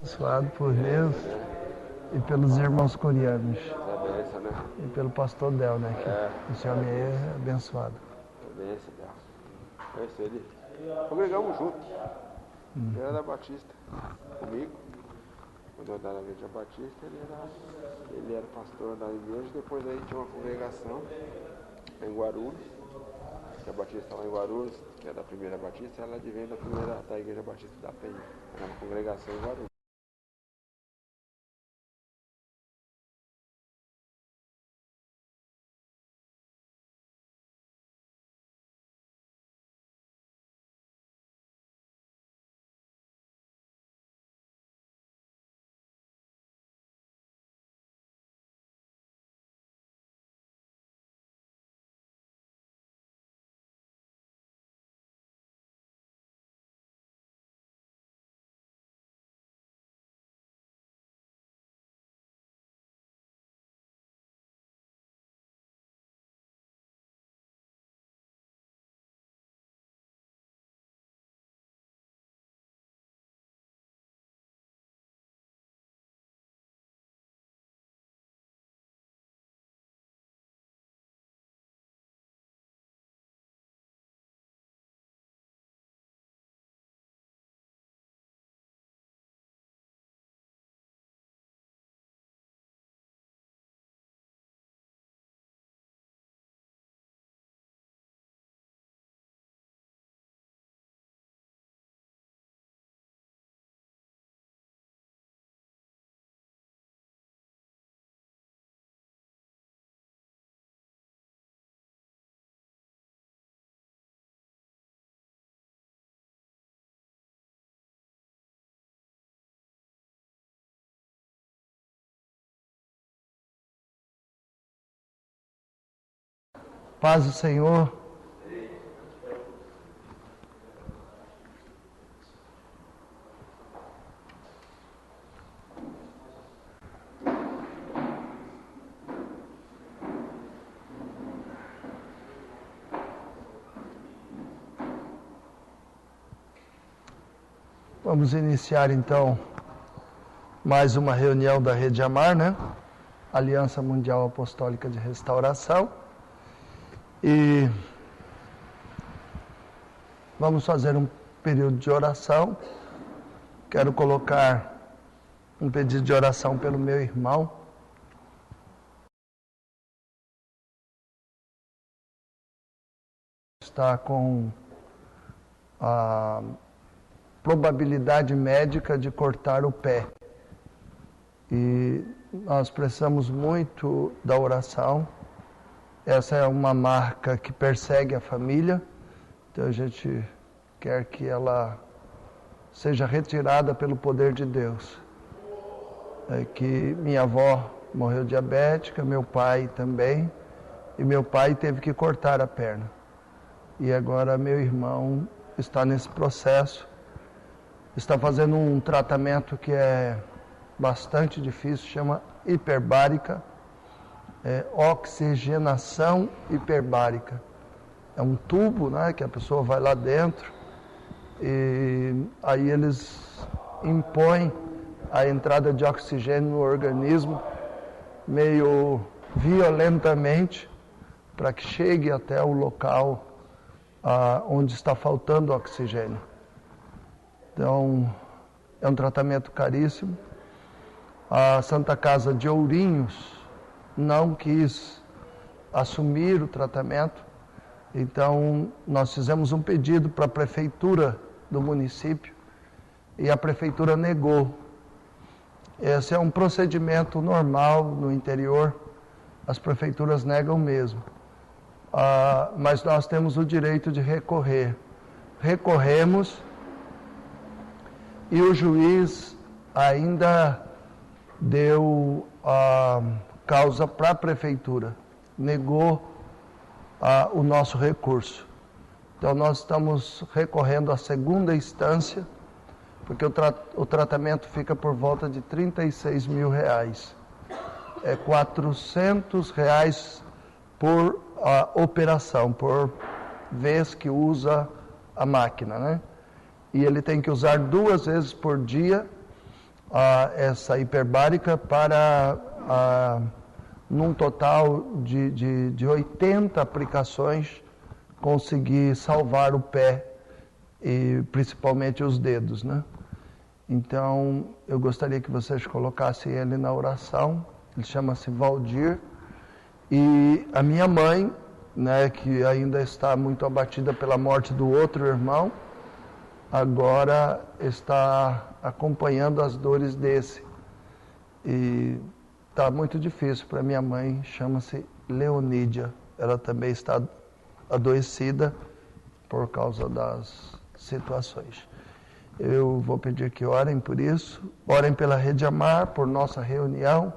Abençoado por Deus e pelos irmãos coreanos. É bênção, né? E pelo pastor Del, né? Que esse homem aí é abençoado. É bênção, Del. Conheci ele. Congregamos juntos. Ele era da Batista. Comigo. Quando eu estava na igreja Batista, ele era pastor da igreja. Depois aí tinha uma congregação em Guarulhos. Que a Batista estava em Guarulhos, que é da primeira Batista, ela advém da igreja Batista da Penha. Era uma congregação em Guarulhos. Paz do Senhor. Vamos iniciar então mais uma reunião da Rede Amar, né? Aliança Mundial Apostólica de Restauração. E vamos fazer um período de oração. Quero colocar um pedido de oração pelo meu irmão. Está com a probabilidade médica de cortar o pé. E nós precisamos muito da oração. Essa é uma marca que persegue a família. Então a gente quer que ela seja retirada pelo poder de Deus. Que minha avó morreu diabética, meu pai também. E meu pai teve que cortar a perna. E agora meu irmão está nesse processo. Está fazendo um tratamento que é bastante difícil, chama hiperbárica, oxigenação hiperbárica. É um tubo, né, que a pessoa vai lá dentro e aí eles impõem a entrada de oxigênio no organismo meio violentamente para que chegue até o local onde está faltando oxigênio. Então, é um tratamento caríssimo. A Santa Casa de Ourinhos não quis assumir o tratamento, então nós fizemos um pedido para a prefeitura do município e a prefeitura negou. Esse é um procedimento normal no interior, as prefeituras negam mesmo. Mas nós temos o direito de recorrer. Recorremos e o juiz ainda deu causa para a prefeitura, negou o nosso recurso. Então nós estamos recorrendo à segunda instância, porque o tratamento fica por volta de R$36 mil. É R$400 por operação, por vez que usa a máquina, né? E ele tem que usar 2 vezes por dia essa hiperbárica para, num total de 80 aplicações, conseguir salvar o pé e principalmente os dedos, né? Então, eu gostaria que vocês colocassem ele na oração. Ele chama-se Valdir. E a minha mãe, né, que ainda está muito abatida pela morte do outro irmão, agora está acompanhando as dores desse. E está muito difícil para minha mãe, chama-se Leonídia. Ela também está adoecida por causa das situações. Eu vou pedir que orem por isso, orem pela Rede Amar, por nossa reunião,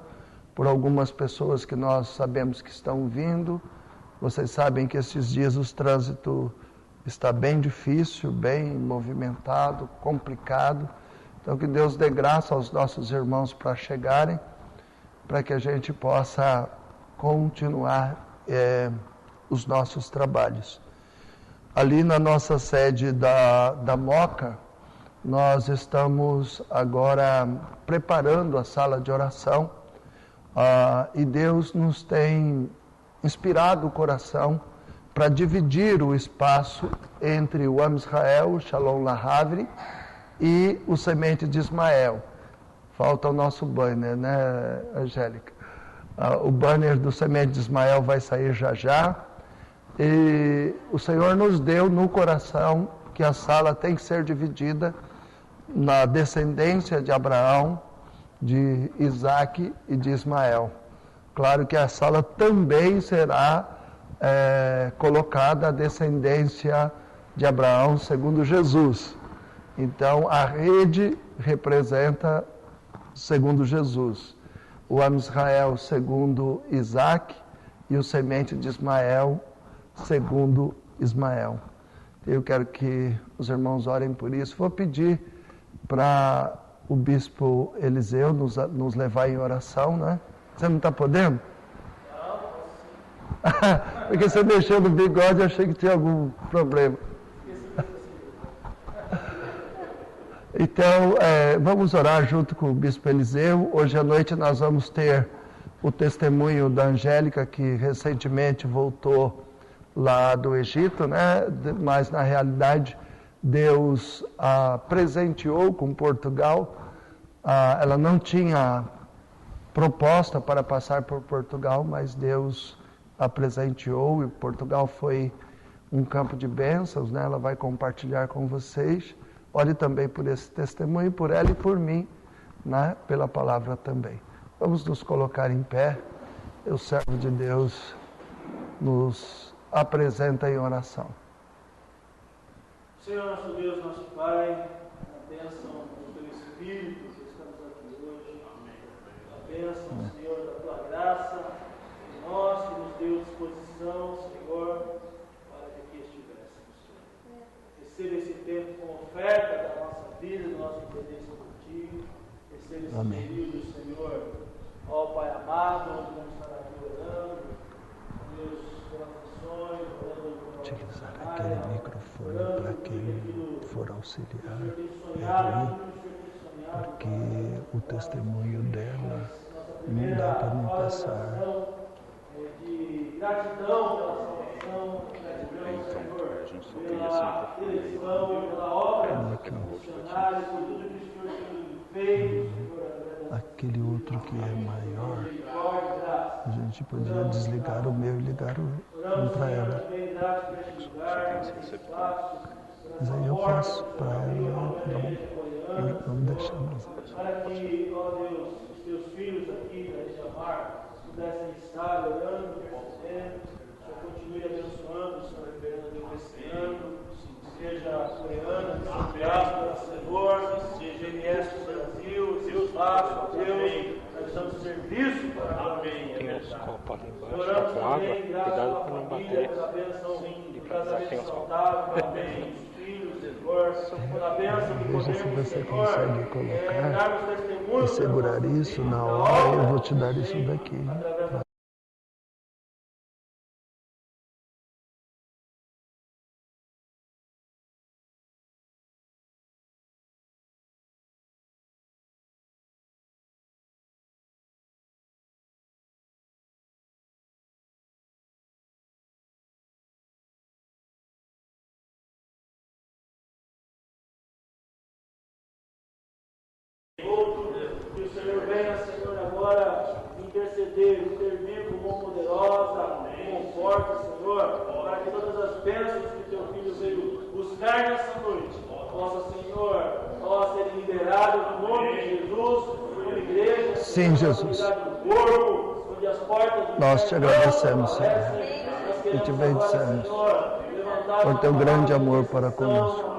por algumas pessoas que nós sabemos que estão vindo. Vocês sabem que esses dias o trânsito está bem difícil, bem movimentado, complicado. Então que Deus dê graça aos nossos irmãos para chegarem, para que a gente possa continuar os nossos trabalhos. Ali na nossa sede da Moca, nós estamos agora preparando a sala de oração e Deus nos tem inspirado o coração para dividir o espaço entre o Am Israel, o Shalom LaHavre e o Semente de Ismael. Falta o nosso banner, né, Angélica? O banner do Semente de Ismael vai sair já já. E o Senhor nos deu no coração que a sala tem que ser dividida na descendência de Abraão, de Isaac e de Ismael. Claro que a sala também será colocada a descendência de Abraão segundo Jesus. Então, a rede representa segundo Jesus. O Am Israel segundo Isaac e o semente de Ismael segundo Ismael. Eu quero que os irmãos orem por isso. Vou pedir para o bispo Eliseu nos levar em oração, né? Você não está podendo? Porque você mexeu no bigode, eu achei que tinha algum problema. Então, vamos orar junto com o bispo Eliseu. Hoje à noite nós vamos ter o testemunho da Angélica, que recentemente voltou lá do Egito, né? Mas na realidade Deus a presenteou com Portugal. Ela não tinha proposta para passar por Portugal, mas Deus a presenteou e Portugal foi um campo de bênçãos, né? Ela vai compartilhar com vocês. Ore também por esse testemunho, por ela e por mim, né? Pela palavra também. Vamos nos colocar em pé. O servo de Deus nos apresenta em oração. Senhor, nosso Deus, nosso Pai, a bênção do Teu Espírito que estamos aqui hoje. A bênção, Senhor, da Tua graça em nós, que nos deu disposição, Senhor, para que aqui estivéssemos, Senhor. Receba esse tempo como oferta da nossa vida, do nosso interesse contigo. Receba esse período, Senhor, ó Pai amado, onde vamos estar aqui orando, Deus, pelas missões, orando por utilizar aquele microfone para quem for auxiliar, porque o testemunho dela não dá para não passar. De gratidão pela salvação, gratidão, Senhor, pela eleição, pela obra missionária, por tudo que o Senhor tem feito, Senhor. Aquele outro que é maior, a gente podia desligar o meu e ligar um para ela. Mas aí eu passo para ela, não deixar mais. Para que, ó Deus, os teus filhos aqui da Rede Amar pudessem estar orando, intercedendo, o Senhor continue abençoando, o Senhor liberando Deus esse ano, seja coreana, seja Senhor, seja MS do Brasil, Deus faça, Deus, nós estamos em serviço para Tem uns copos ali embaixo, com água, cuidado para não bater e para dar quem os copos. Veja se você consegue colocar e segurar isso na hora, eu vou te dar isso daqui. Que o Senhor venha, Senhor, agora interceder, intervir com mão poderosa, com forte, Senhor, para que todas as bênçãos que teu filho veio buscar nessa noite, possa, Senhor, serem liberadas no nome de Jesus, como igreja, sim, Jesus. Do corpo, onde as portas do nós te agradecemos, Senhor, e te bendecemos por teu grande amor para conosco.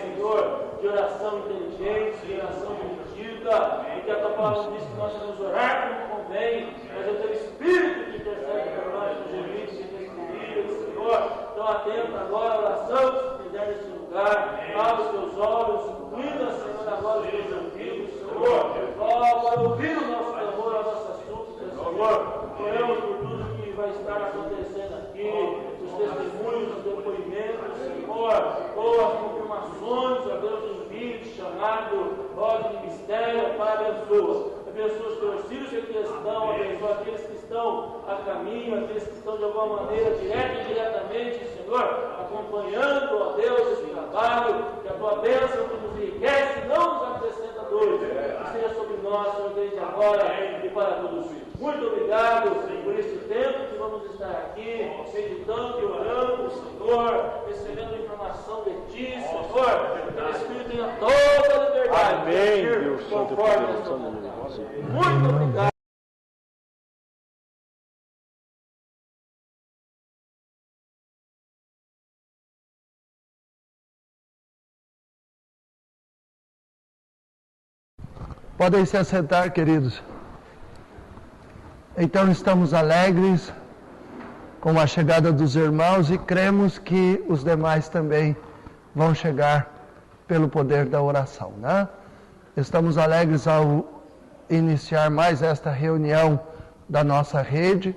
Senhor, de oração inteligente, de oração dirigida, e que a tua palavra diz que nós devemos orar como convém, mas é o teu Espírito que intercede por nós nos gemidos e inexprimíveis, Senhor. Então atenta agora a oração que se fizer nesse lugar, abra os teus olhos, cuida, Senhor, agora os teus ouvidos, Senhor, para ouvir o nosso clamor, a nossa súplica, Senhor. Oramos por tudo que vai estar acontecendo aqui, os testemunhos, os depoimentos, Senhor, as confirmações, ó Deus, de envio, chamado, ó de ministério, Pai, abençoa. Abençoa os teus filhos que aqui estão, abençoa aqueles que estão a caminho, aqueles que estão de alguma maneira, direta e indiretamente, Senhor, acompanhando, ó Deus, esse trabalho, que a tua bênção que nos enriquece não nos acrescenta dores, que seja sobre nós, Senhor, desde agora e para todos os filhos. Muito obrigado por este tempo que vamos estar aqui, meditando e orando, Senhor, recebendo informação de Ti, Senhor, que o Espírito tenha toda a liberdade. Amém, Deus Santo, muito obrigado. Podem se assentar, queridos. Então estamos alegres com a chegada dos irmãos e cremos que os demais também vão chegar pelo poder da oração, né? Estamos alegres ao iniciar mais esta reunião da nossa rede.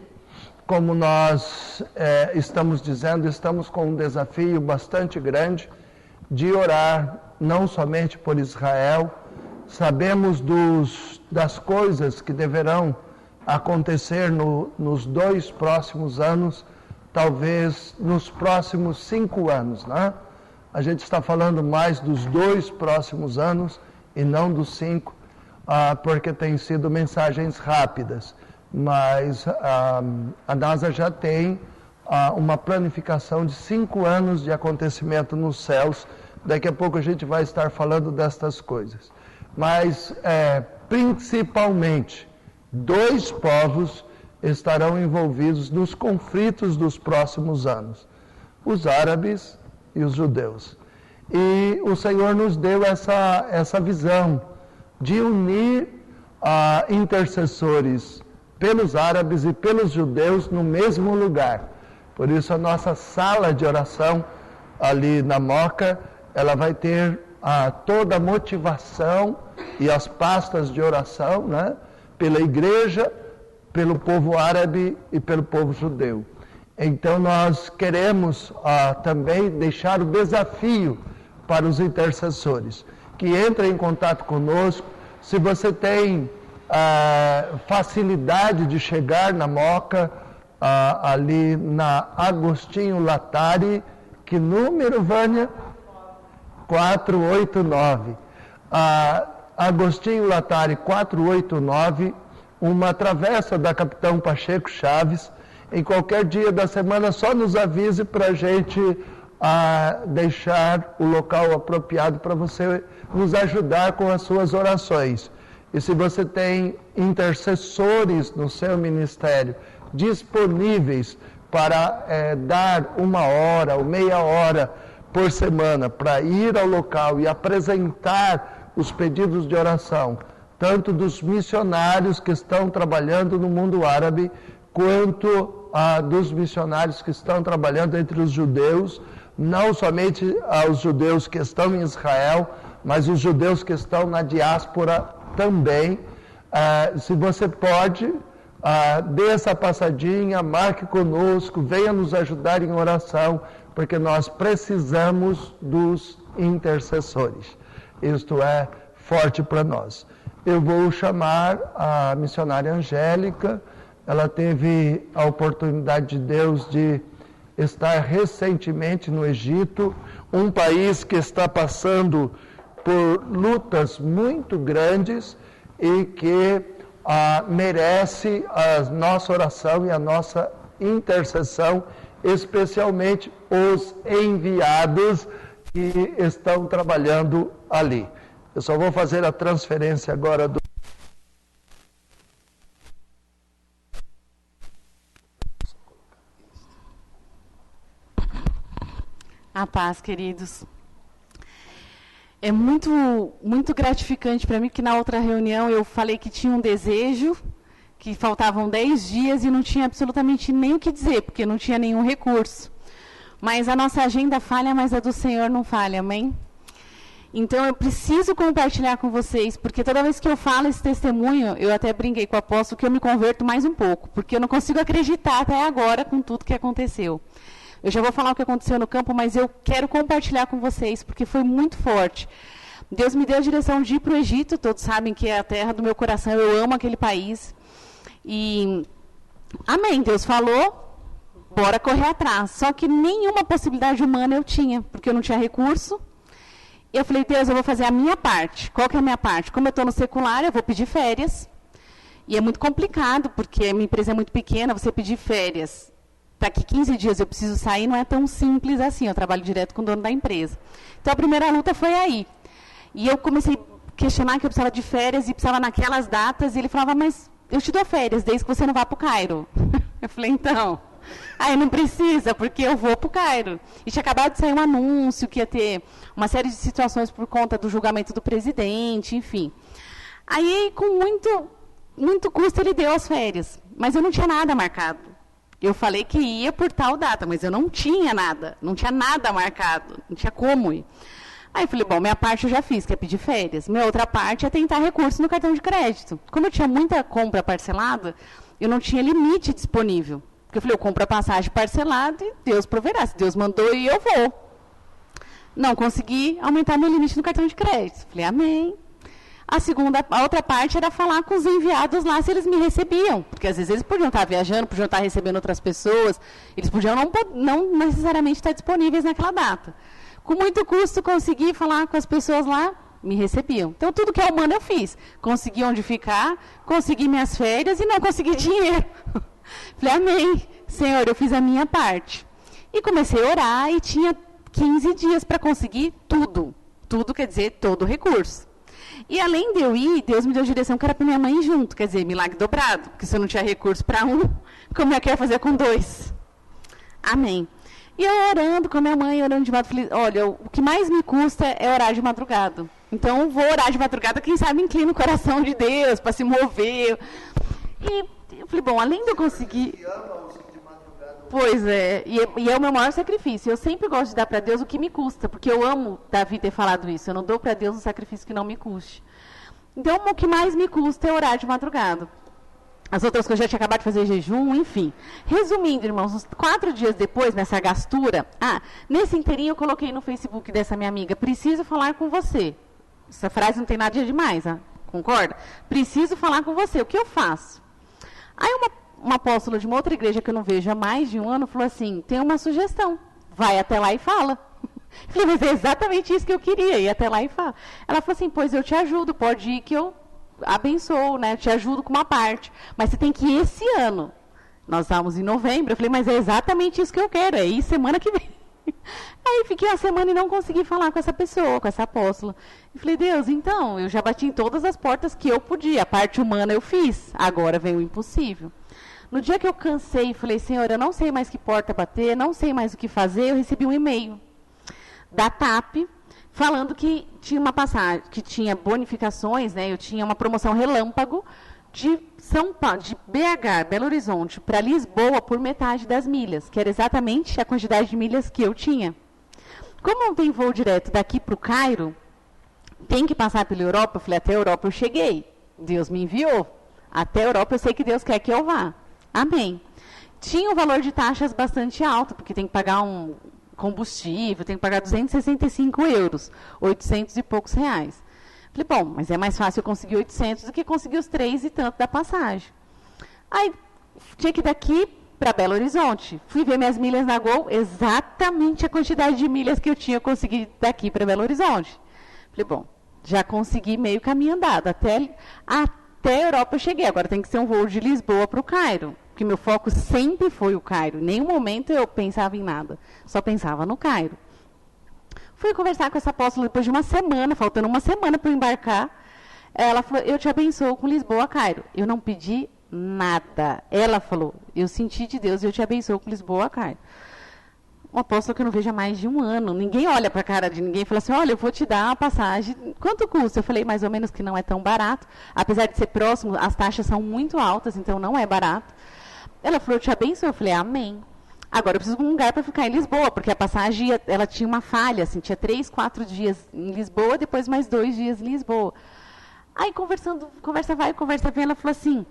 Como nós estamos dizendo, estamos com um desafio bastante grande de orar não somente por Israel. Sabemos das coisas que deverão acontecer nos 2 próximos anos, talvez nos próximos 5 anos, né? A gente está falando mais dos 2 próximos anos e não dos 5, porque tem sido mensagens rápidas, mas a NASA já tem uma planificação de 5 anos de acontecimento nos céus. Daqui a pouco a gente vai estar falando destas coisas. Mas, principalmente, 2 povos estarão envolvidos nos conflitos dos próximos anos: os árabes e os judeus. E o Senhor nos deu essa visão de unir intercessores pelos árabes e pelos judeus no mesmo lugar. Por isso a nossa sala de oração ali na Moca, ela vai ter toda a motivação e as pastas de oração, né, pela igreja, pelo povo árabe e pelo povo judeu. Então nós queremos também deixar o desafio para os intercessores, que entrem em contato conosco. Se você tem facilidade de chegar na Moca, ali na Agostinho Latari, que número, Vânia? 489. Agostinho Latari 489, uma travessa da Capitão Pacheco Chaves. Em qualquer dia da semana, só nos avise para a gente deixar o local apropriado para você nos ajudar com as suas orações. E se você tem intercessores no seu ministério disponíveis para dar 1 hora ou meia hora por semana para ir ao local e apresentar os pedidos de oração, tanto dos missionários que estão trabalhando no mundo árabe, quanto dos missionários que estão trabalhando entre os judeus, não somente aos judeus que estão em Israel, mas os judeus que estão na diáspora também. Se você pode, dê essa passadinha, marque conosco, venha nos ajudar em oração, porque nós precisamos dos intercessores. Isto é forte para nós. Eu vou chamar a missionária Angélica. Ela teve a oportunidade de Deus de estar recentemente no Egito, um país que está passando por lutas muito grandes e que merece a nossa oração e a nossa intercessão, especialmente os enviados que estão trabalhando ali. Eu só vou fazer a transferência agora do... A paz, queridos. É muito gratificante para mim, que na outra reunião eu falei que tinha um desejo, que faltavam 10 dias e não tinha absolutamente nem o que dizer, porque não tinha nenhum recurso. Mas a nossa agenda falha, mas a do Senhor não falha, amém? Então eu preciso compartilhar com vocês, porque toda vez que eu falo esse testemunho, eu até brinquei com o apóstolo que eu me converto mais um pouco, porque eu não consigo acreditar até agora com tudo que aconteceu. Eu já vou falar o que aconteceu no campo, mas eu quero compartilhar com vocês, porque foi muito forte. Deus me deu a direção de ir para o Egito, todos sabem que é a terra do meu coração, eu amo aquele país. E, amém, Deus falou, bora correr atrás. Só que nenhuma possibilidade humana eu tinha, porque eu não tinha recurso. Eu falei, Deus, eu vou fazer a minha parte. Qual que é a minha parte? Como eu estou no secular, eu vou pedir férias. E é muito complicado, porque a minha empresa é muito pequena, você pedir férias. Daqui 15 dias eu preciso sair, não é tão simples assim, eu trabalho direto com o dono da empresa. Então, a primeira luta foi aí. E eu comecei a questionar que eu precisava de férias e precisava naquelas datas, e ele falava, mas eu te dou férias, desde que você não vá para o Cairo. Eu falei, então, aí não precisa, porque eu vou para o Cairo. E tinha acabado de sair um anúncio que ia ter uma série de situações por conta do julgamento do presidente, enfim. Aí, com muito custo, ele deu as férias, mas eu não tinha nada marcado. Eu falei que ia por tal data, mas eu não tinha nada marcado, não tinha como ir. Aí eu falei, bom, minha parte eu já fiz, que é pedir férias. Minha outra parte é tentar recurso no cartão de crédito. Como eu tinha muita compra parcelada, eu não tinha limite disponível. Porque eu falei, eu compro a passagem parcelada e Deus proverá. Se Deus mandou, e eu vou. Não consegui aumentar meu limite no cartão de crédito. Falei, amém. A outra parte era falar com os enviados lá se eles me recebiam. Porque às vezes eles podiam estar viajando, podiam estar recebendo outras pessoas. Eles podiam não necessariamente estar disponíveis naquela data. Com muito custo, consegui falar com as pessoas lá, me recebiam. Então, tudo que é humano eu fiz. Consegui onde ficar, consegui minhas férias e não consegui dinheiro. Falei, amém, Senhor, eu fiz a minha parte. E comecei a orar e tinha 15 dias para conseguir tudo. Tudo quer dizer todo o recurso. E além de eu ir, Deus me deu direção que era para minha mãe ir junto, quer dizer, milagre dobrado. Porque se eu não tinha recurso para um, como é que eu ia fazer com 2? Amém. E eu orando com a minha mãe, orando de madrugada, falei, olha, o que mais me custa é orar de madrugada. Então, vou orar de madrugada, quem sabe inclina o coração de Deus para se mover. E eu falei, bom, além de eu conseguir... Pois é, e é o meu maior sacrifício. Eu sempre gosto de dar para Deus o que me custa, porque eu amo Davi ter falado isso. Eu não dou para Deus um sacrifício que não me custe. Então, o que mais me custa é orar de madrugada. As outras coisas eu já tinha acabado de fazer jejum, enfim. Resumindo, irmãos, uns 4 dias depois, nessa gastura... nesse inteirinho eu coloquei no Facebook dessa minha amiga, preciso falar com você. Essa frase não tem nada de demais, concorda? Preciso falar com você, o que eu faço? Aí uma apóstola de uma outra igreja que eu não vejo há mais de um ano falou assim, tem uma sugestão, vai até lá e fala. Falei, mas é exatamente isso que eu queria, ir até lá e falar. Ela falou assim, pois eu te ajudo, pode ir que eu abençoo, né? Te ajudo com uma parte. Mas você tem que ir esse ano. Nós estávamos em novembro, eu falei, mas é exatamente isso que eu quero, é ir semana que vem. Aí fiquei uma semana e não consegui falar com essa pessoa, com essa apóstola. E falei, Deus, então, eu já bati em todas as portas que eu podia, a parte humana eu fiz, agora vem o impossível. No dia que eu cansei e falei, Senhor, eu não sei mais que porta bater, não sei mais o que fazer, eu recebi um e-mail da TAP, falando que tinha uma passagem, que tinha bonificações, né? Eu tinha uma promoção relâmpago de São Paulo, de BH, Belo Horizonte, para Lisboa por metade das milhas, que era exatamente a quantidade de milhas que eu tinha. Como não tem voo direto daqui para o Cairo, tem que passar pela Europa. Eu falei, até a Europa eu cheguei. Deus me enviou. Até a Europa eu sei que Deus quer que eu vá. Amém. Tinha um valor de taxas bastante alto, porque tem que pagar um combustível, tem que pagar 265 euros, 800 e poucos reais. Falei, bom, mas é mais fácil eu conseguir 800 do que conseguir os 3 e tanto da passagem. Aí, tinha que ir daqui para Belo Horizonte. Fui ver minhas milhas na Gol, exatamente a quantidade de milhas que eu tinha conseguido daqui para Belo Horizonte. Falei, bom, Já consegui meio caminho andado. Até a Europa eu cheguei. Agora tem que ser um voo de Lisboa para o Cairo. Porque meu foco sempre foi o Cairo. Em nenhum momento eu pensava em nada. Só pensava no Cairo. Fui conversar com essa apóstola depois de uma semana, faltando uma semana para eu embarcar. Ela falou, eu te abençoo com Lisboa, Cairo. Eu não pedi nada. Ela falou, eu senti de Deus e eu te abençoo com Lisboa, Cairo. Um apóstolo que eu não vejo há mais de um ano. Ninguém olha para a cara de ninguém e fala assim, olha, eu vou te dar uma passagem. Quanto custa? Eu falei, mais ou menos que não é tão barato. Apesar de ser próximo, as taxas são muito altas, então não é barato. Ela falou, eu te abençoo. Eu falei, amém. Agora eu preciso de um lugar para ficar em Lisboa, porque a passagem, ela tinha uma falha, assim, tinha 3, 4 dias em Lisboa, depois mais 2 dias em Lisboa. Aí, conversa vai, conversa vem, ela falou assim,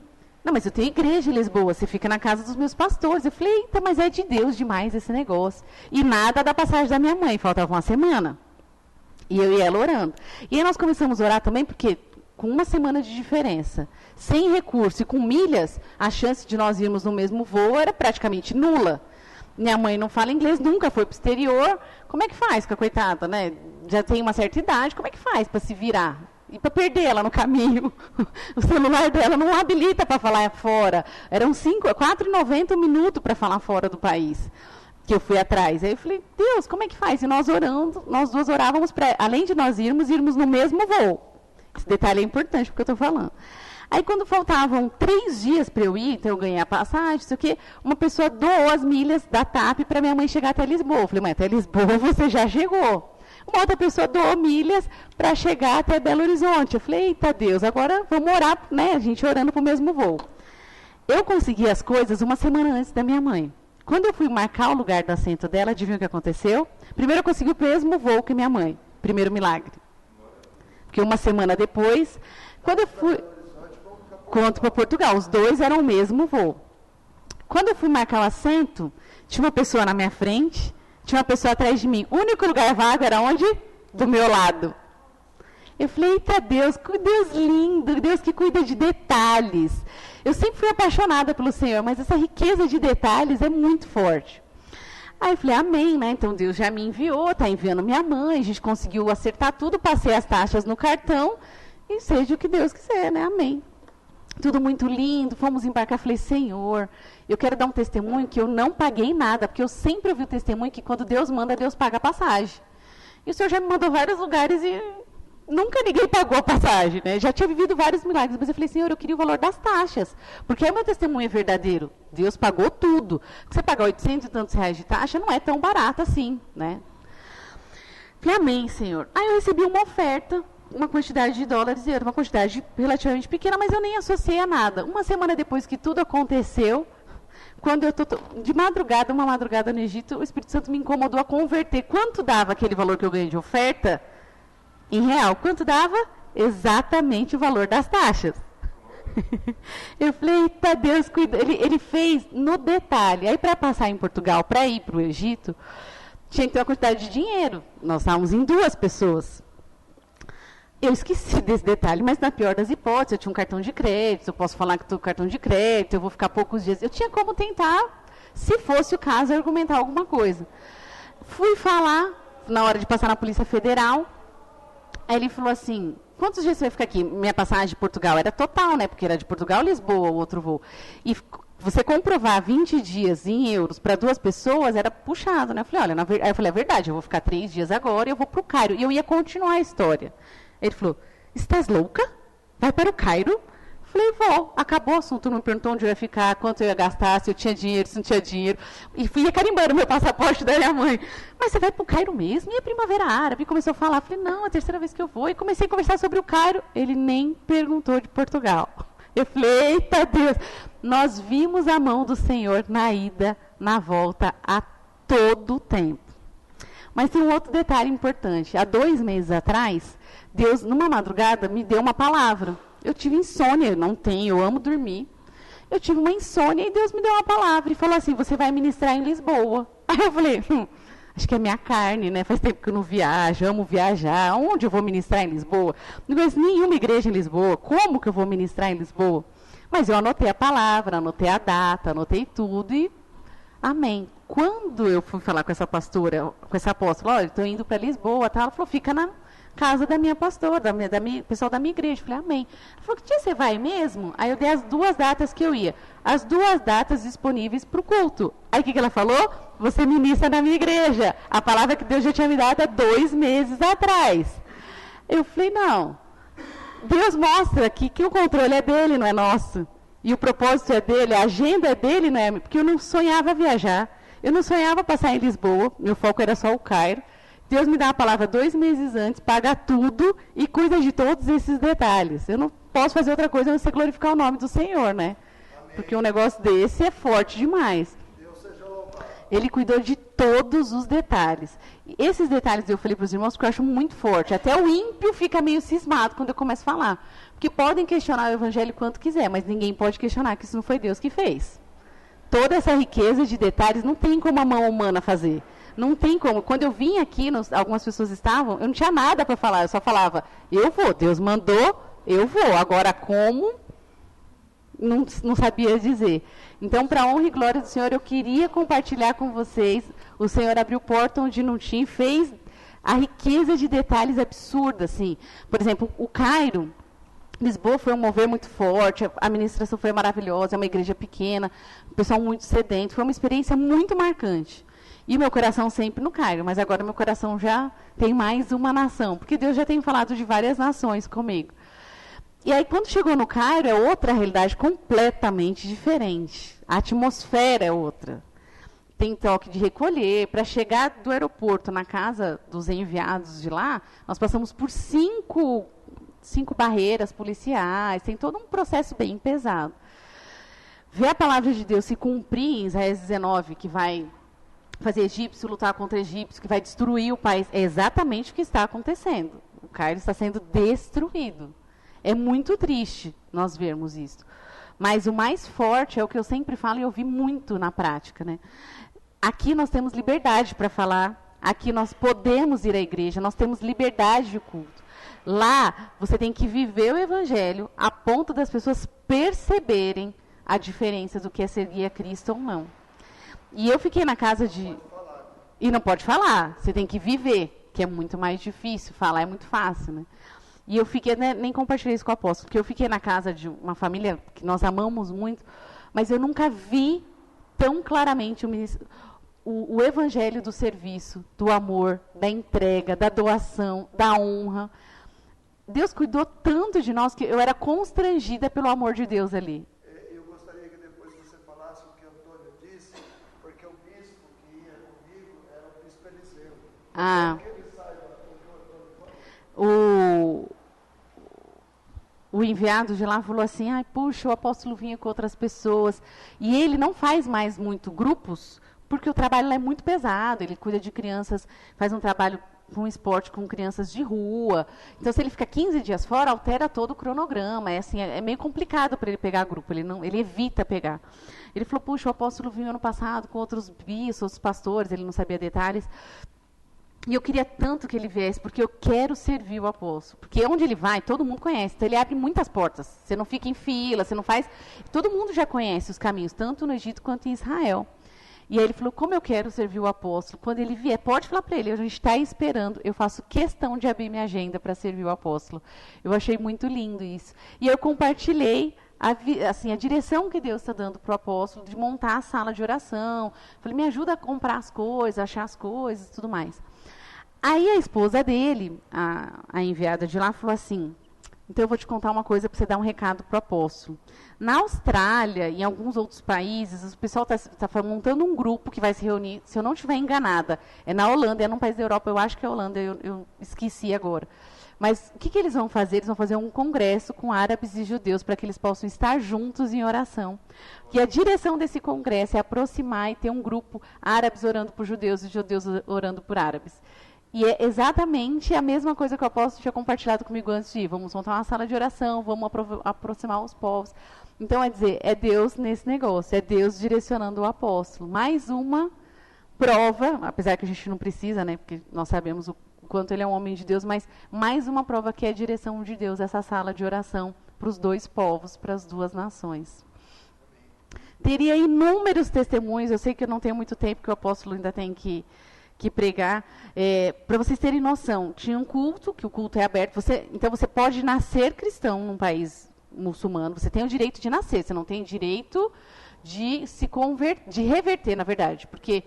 não, mas eu tenho igreja em Lisboa, você fica na casa dos meus pastores. Eu falei, eita, mas é de Deus demais esse negócio. E nada da passagem da minha mãe, faltava uma semana. E eu e ela orando. E aí nós começamos a orar também, porque com uma semana de diferença, sem recurso e com milhas, a chance de nós irmos no mesmo voo era praticamente nula. Minha mãe não fala inglês, nunca foi para o exterior. Como é que faz com a coitada, né? Já tem uma certa idade, como é que faz para se virar? E para perder ela no caminho? O celular dela não habilita para falar fora. Eram 4,90 minutos para falar fora do país, que eu fui atrás. Aí eu falei, Deus, como é que faz? E nós orando, nós duas orávamos, além de nós irmos no mesmo voo. Esse detalhe é importante, porque eu estou falando. Aí, quando faltavam 3 dias para eu ir, então eu ganhei a passagem, não sei o quê, uma pessoa doou as milhas da TAP para minha mãe chegar até Lisboa. Eu falei, mãe, até Lisboa você já chegou. Uma outra pessoa doou milhas para chegar até Belo Horizonte. Eu falei, eita Deus, agora vamos orar, né? A gente orando para o mesmo voo. Eu consegui as coisas uma semana antes da minha mãe. Quando eu fui marcar o lugar do assento dela, adivinha o que aconteceu? Primeiro eu consegui o mesmo voo que minha mãe. Primeiro milagre. Porque uma semana depois, quando eu fui... Conto para Portugal, os dois eram o mesmo voo. Quando eu fui marcar o assento, tinha uma pessoa na minha frente, tinha uma pessoa atrás de mim. O único lugar vago era onde? Do meu lado. Eu falei, eita Deus, que Deus lindo, Deus que cuida de detalhes. Eu sempre fui apaixonada pelo Senhor, mas essa riqueza de detalhes é muito forte. Aí eu falei, amém, né? Então Deus já me enviou, está enviando minha mãe, a gente conseguiu acertar tudo, passei as taxas no cartão, e seja o que Deus quiser, né? Amém. Tudo muito lindo, fomos embarcar, falei, Senhor, eu quero dar um testemunho que eu não paguei nada, porque eu sempre ouvi o testemunho que quando Deus manda, Deus paga a passagem. E o Senhor já me mandou vários lugares e nunca ninguém pagou a passagem, né? Já tinha vivido vários milagres, mas eu falei, Senhor, eu queria o valor das taxas, porque o meu testemunho é verdadeiro. Deus pagou tudo. Você pagar 800 e tantos reais de taxa não é tão barato assim, né? Falei, amém, Senhor. Aí eu recebi uma oferta, uma quantidade de dólares, era uma quantidade relativamente pequena, mas eu nem associei a nada. Uma semana depois que tudo aconteceu, quando eu estou de madrugada, uma madrugada no Egito, o Espírito Santo me incomodou a converter. Quanto dava aquele valor que eu ganhei de oferta? Em real. Quanto dava? Exatamente o valor das taxas. Eu falei, eita Deus, cuida. Ele fez no detalhe. Aí, para passar em Portugal, para ir para o Egito, tinha que ter uma quantidade de dinheiro. Nós estávamos em 2 pessoas. Eu esqueci desse detalhe, mas na pior das hipóteses, eu tinha um cartão de crédito, eu posso falar que estou com cartão de crédito, eu vou ficar poucos dias. Eu tinha como tentar, se fosse o caso, argumentar alguma coisa. Fui falar, na hora de passar na Polícia Federal, aí ele falou assim, quantos dias você vai ficar aqui? Minha passagem de Portugal era total, né? Porque era de Portugal a Lisboa, o outro voo. E você comprovar 20 dias em euros para 2 pessoas era puxado, né? Eu falei, olha, aí eu falei, é verdade, eu vou ficar 3 dias agora e eu vou para o Cairo. E eu ia continuar a história. Ele falou, estás louca? Vai para o Cairo? Falei, vou. Acabou o assunto, não me perguntou onde eu ia ficar, quanto eu ia gastar, se eu tinha dinheiro, se não tinha dinheiro. E fui carimbando meu passaporte da minha mãe. Mas você vai para o Cairo mesmo? E a Primavera Árabe? Começou a falar. Falei, não, é a 3ª vez que eu vou. E comecei a conversar sobre o Cairo. Ele nem perguntou de Portugal. Eu falei, eita Deus. Nós vimos a mão do Senhor na ida, na volta, a todo tempo. Mas tem um outro detalhe importante. Há 2 meses atrás, Deus, numa madrugada, me deu uma palavra. Eu tive insônia, eu amo dormir. Eu tive uma insônia e Deus me deu uma palavra e falou assim, você vai ministrar em Lisboa. Aí eu falei, acho que é minha carne, né? Faz tempo que eu não viajo, amo viajar. Onde eu vou ministrar em Lisboa? Não conheço nenhuma igreja em Lisboa. Como que eu vou ministrar em Lisboa? Mas eu anotei a palavra, anotei a data, anotei tudo e amém. Quando eu fui falar com essa pastora, com essa apóstola, olha, estou indo para Lisboa, tá? Ela falou, fica casa da minha pastora, pessoal da minha igreja. Eu falei, amém. Ela falou, que dia você vai mesmo? Aí eu dei as 2 datas que eu ia. As 2 datas disponíveis para o culto. Aí o que ela falou? Você ministra na minha igreja. A palavra que Deus já tinha me dado há 2 meses atrás. Eu falei, não. Deus mostra que o controle é dele, não é nosso. E o propósito é dele, a agenda é dele, não é? Porque eu não sonhava viajar. Eu não sonhava passar em Lisboa. Meu foco era só o Cairo. Deus me dá a palavra 2 meses antes, paga tudo e cuida de todos esses detalhes. Eu não posso fazer outra coisa a não ser glorificar o nome do Senhor, né? Amém. Porque um negócio desse é forte demais. Deus seja louvado. Ele cuidou de todos os detalhes. E esses detalhes eu falei para os irmãos que eu acho muito forte. Até o ímpio fica meio cismado quando eu começo a falar. Porque podem questionar o evangelho quanto quiser, mas ninguém pode questionar que isso não foi Deus que fez. Toda essa riqueza de detalhes não tem como a mão humana fazer. Não tem como. Quando eu vim aqui, algumas pessoas estavam, eu não tinha nada para falar, eu só falava, eu vou, Deus mandou, eu vou. Agora, como? Não sabia dizer. Então, para a honra e glória do Senhor, eu queria compartilhar com vocês. O Senhor abriu porta onde não tinha e fez a riqueza de detalhes absurda, assim. Por exemplo, o Cairo, Lisboa foi um mover muito forte, a administração foi maravilhosa, é uma igreja pequena, o pessoal muito sedento, foi uma experiência muito marcante. E meu coração sempre no Cairo, mas agora meu coração já tem mais uma nação, porque Deus já tem falado de várias nações comigo. E aí, quando chegou no Cairo, é outra realidade completamente diferente. A atmosfera é outra. Tem toque de recolher. Para chegar do aeroporto na casa dos enviados de lá, nós passamos por 5 barreiras policiais, tem todo um processo bem pesado. Ver a palavra de Deus se cumprir em Isaías 19, que vai fazer egípcio lutar contra egípcio, que vai destruir o país, é exatamente o que está acontecendo. O Cairo está sendo destruído. É muito triste nós vermos isso. Mas o mais forte é o que eu sempre falo e eu vi muito na prática, né? Aqui nós temos liberdade para falar, aqui nós podemos ir à igreja, nós temos liberdade de culto. Lá, você tem que viver o evangelho a ponto das pessoas perceberem a diferença do que é seguir a Cristo ou não. E eu fiquei na casa de... E não pode falar, você tem que viver, que é muito mais difícil. Falar é muito fácil, né? E eu fiquei, né, nem compartilhei isso com o apóstolo, porque eu fiquei na casa de uma família que nós amamos muito, mas eu nunca vi tão claramente o evangelho do serviço, do amor, da entrega, da doação, da honra. Deus cuidou tanto de nós que eu era constrangida pelo amor de Deus ali. Eu gostaria que depois você falasse o que o Antônio disse, porque o bispo que ia comigo era o bispo Eliseu. Ah. Que ele saiba o que o Antônio falou. O enviado de lá falou assim, puxa, o apóstolo vinha com outras pessoas. E ele não faz mais muito grupos, porque o trabalho lá é muito pesado. Ele cuida de crianças, faz um trabalho com esporte com crianças de rua. Então, se ele fica 15 dias fora, altera todo o cronograma. É meio complicado para ele pegar grupo, ele evita pegar. Ele falou, puxa, o apóstolo vinha ano passado com outros bispos, outros pastores, ele não sabia detalhes. E eu queria tanto que ele viesse, porque eu quero servir o apóstolo. Porque onde ele vai, todo mundo conhece. Então, ele abre muitas portas. Você não fica em fila, você não faz... Todo mundo já conhece os caminhos, tanto no Egito quanto em Israel. E aí ele falou, como eu quero servir o apóstolo. Quando ele vier, pode falar para ele, a gente está esperando. Eu faço questão de abrir minha agenda para servir o apóstolo. Eu achei muito lindo isso. E eu compartilhei a direção que Deus está dando para o apóstolo, de montar a sala de oração. Falei, me ajuda a comprar as coisas, achar as coisas e tudo mais. Aí a esposa dele, a enviada de lá, falou assim, então eu vou te contar uma coisa para você dar um recado para o apóstolo. Na Austrália e em alguns outros países, o pessoal está montando um grupo que vai se reunir, se eu não estiver enganada, é na Holanda, é num país da Europa, eu acho que é a Holanda, eu esqueci agora. Mas o que eles vão fazer? Eles vão fazer um congresso com árabes e judeus para que eles possam estar juntos em oração. E a direção desse congresso é aproximar e ter um grupo árabes orando por judeus e judeus orando por árabes. E é exatamente a mesma coisa que o apóstolo tinha compartilhado comigo antes de ir. Vamos montar uma sala de oração, vamos aproximar os povos. Então, é Deus nesse negócio, é Deus direcionando o apóstolo. Mais uma prova, apesar que a gente não precisa, né, porque nós sabemos o quanto ele é um homem de Deus, mas mais uma prova que é a direção de Deus, essa sala de oração para os 2 povos, para as 2 nações. Teria inúmeros testemunhos, eu sei que eu não tenho muito tempo, que o apóstolo ainda tem que que pregar. Para vocês terem noção, tinha um culto, que o culto é aberto. Então você pode nascer cristão num país muçulmano, você tem o direito de nascer, você não tem direito de se converter, de reverter, na verdade, porque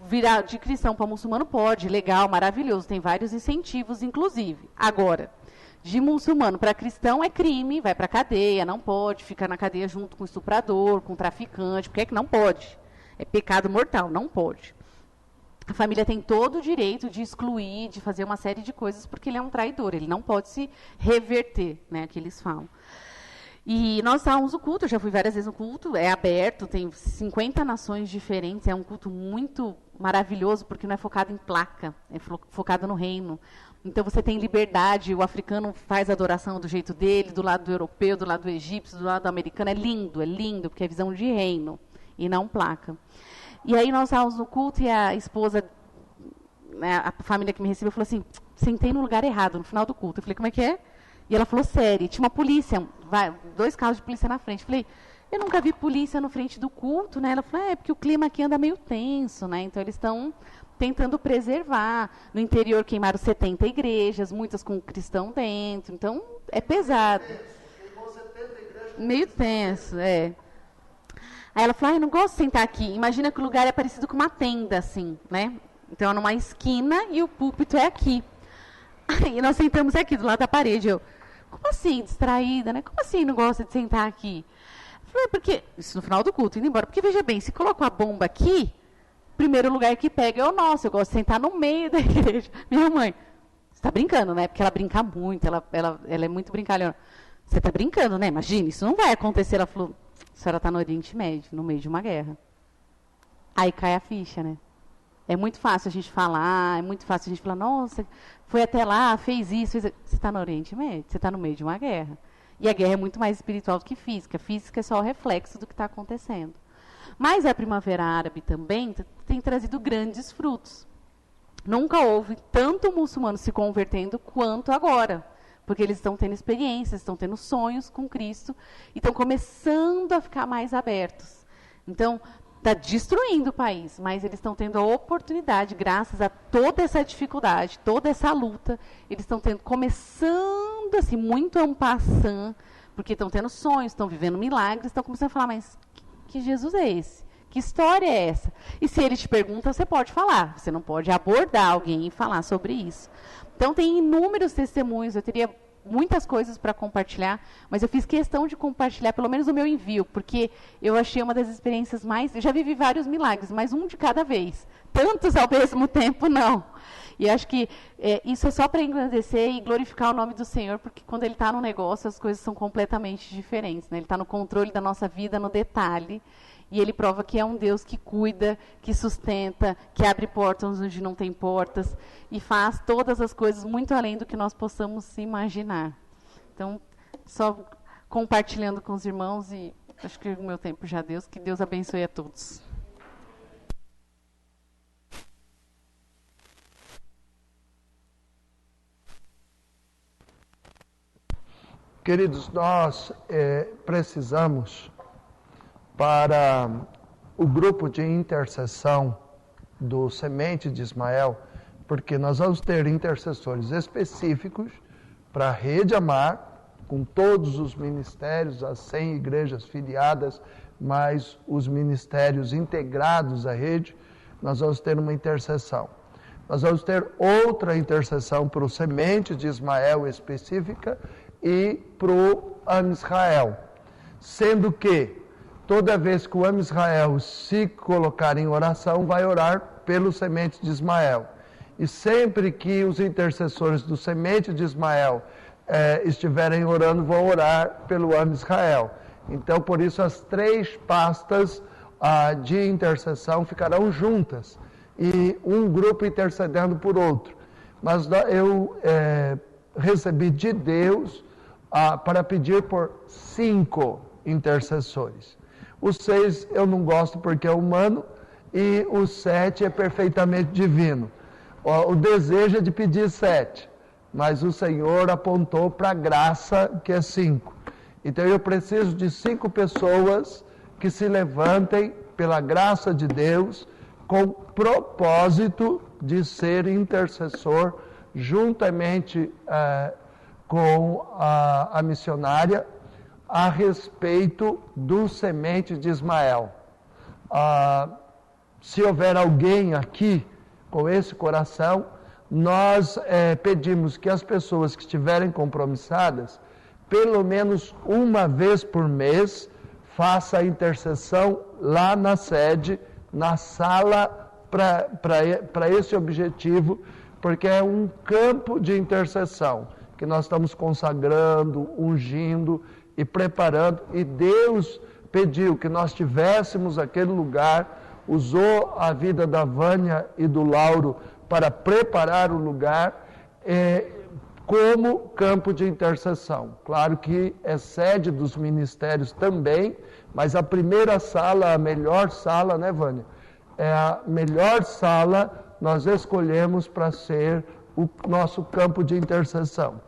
virar de cristão para muçulmano pode, legal, maravilhoso, tem vários incentivos, inclusive. Agora, de muçulmano para cristão é crime, vai para a cadeia, não pode ficar na cadeia junto com estuprador, com traficante, porque é que não pode. É pecado mortal, não pode. A família tem todo o direito de excluir, de fazer uma série de coisas, porque ele é um traidor, ele não pode se reverter, né, que eles falam. E nós estávamos no culto, eu já fui várias vezes no culto, é aberto, tem 50 nações diferentes, é um culto muito maravilhoso, porque não é focado em placa, é focado no reino. Então você tem liberdade, o africano faz a adoração do jeito dele, do lado do europeu, do lado do egípcio, do lado do americano, é lindo, porque é visão de reino, e não placa. E aí nós estávamos no culto e a esposa, né, a família que me recebeu, falou assim, sentei no lugar errado, no final do culto. Eu falei, como é que é? E ela falou, sério, tinha uma polícia, 2 carros de polícia na frente. Eu falei, eu nunca vi polícia na frente do culto, né? Ela falou, porque o clima aqui anda meio tenso, né? Então eles estão tentando preservar. No interior queimaram 70 igrejas, muitas com cristão dentro, então é pesado. Meio tenso, é. Aí ela falou, eu não gosto de sentar aqui. Imagina que o lugar é parecido com uma tenda, assim, né? Então é numa esquina e o púlpito é aqui. Aí nós sentamos aqui, do lado da parede. Eu, como assim, distraída, né? Como assim não gosta de sentar aqui? Eu falei, porque, isso no final do culto, indo embora. Porque, veja bem, se coloca a bomba aqui, o primeiro lugar que pega é o nosso. Eu gosto de sentar no meio da igreja. Minha mãe, você está brincando, né? Porque ela brinca muito, ela é muito brincalhona. Você está brincando, né? Imagina, isso não vai acontecer. Ela falou, a senhora está no Oriente Médio, no meio de uma guerra. Aí cai a ficha, né? É muito fácil a gente falar, é muito fácil a gente falar, nossa, foi até lá, fez isso, fez aquilo. Você está no Oriente Médio, você está no meio de uma guerra. E a guerra é muito mais espiritual do que física. Física é só o reflexo do que está acontecendo. Mas a Primavera Árabe também tem trazido grandes frutos. Nunca houve tanto muçulmano se convertendo quanto agora. Porque eles estão tendo experiências, estão tendo sonhos com Cristo e estão começando a ficar mais abertos. Então, está destruindo o país, mas eles estão tendo a oportunidade, graças a toda essa dificuldade, toda essa luta, eles estão começando assim, muito en passant, porque estão tendo sonhos, estão vivendo milagres, estão começando a falar, mas que Jesus é esse? Que história é essa? E se ele te pergunta, você pode falar, você não pode abordar alguém e falar sobre isso. Então, tem inúmeros testemunhos, eu teria muitas coisas para compartilhar, mas eu fiz questão de compartilhar pelo menos o meu envio, porque eu achei uma das experiências mais... Eu já vivi vários milagres, mas um de cada vez. Tantos ao mesmo tempo, não. E acho que isso é só para engrandecer e glorificar o nome do Senhor, porque quando Ele está no negócio, as coisas são completamente diferentes, né? Ele está no controle da nossa vida, no detalhe, e Ele prova que é um Deus que cuida, que sustenta, que abre portas onde não tem portas, e faz todas as coisas muito além do que nós possamos imaginar. Então, só compartilhando com os irmãos, e acho que o meu tempo já deu, que Deus abençoe a todos. Queridos, nós precisamos, para o grupo de intercessão do Semente de Ismael, porque nós vamos ter intercessores específicos para a Rede Amar, com todos os ministérios, as 100 igrejas filiadas, mais os ministérios integrados à rede, nós vamos ter uma intercessão. Nós vamos ter outra intercessão para o Semente de Ismael específica e para o Am Israel, sendo que toda vez que o Am Israel se colocar em oração, vai orar pelo Semente de Ismael. E sempre que os intercessores do Semente de Ismael estiverem orando, vão orar pelo Am Israel. Então, por isso, as 3 pastas de intercessão ficarão juntas, e um grupo intercedendo por outro. Mas eu recebi de Deus para pedir por 5 intercessores. Os 6 eu não gosto porque é humano, e o 7 é perfeitamente divino. O desejo é de pedir 7, mas o Senhor apontou para a graça, que é 5. Então eu preciso de 5 pessoas que se levantem pela graça de Deus, com propósito de ser intercessor juntamente com a missionária a respeito do semente de Ismael. Se houver alguém aqui com esse coração, nós pedimos que as pessoas que estiverem compromissadas, pelo menos uma vez por mês, faça a intercessão lá na sede, na sala, para esse objetivo, porque é um campo de intercessão que nós estamos consagrando, ungindo e preparando, e Deus pediu que nós tivéssemos aquele lugar, usou a vida da Vânia e do Lauro para preparar o lugar como campo de intercessão. Claro que é sede dos ministérios também, mas a primeira sala, a melhor sala, né, Vânia? É a melhor sala nós escolhemos para ser o nosso campo de intercessão.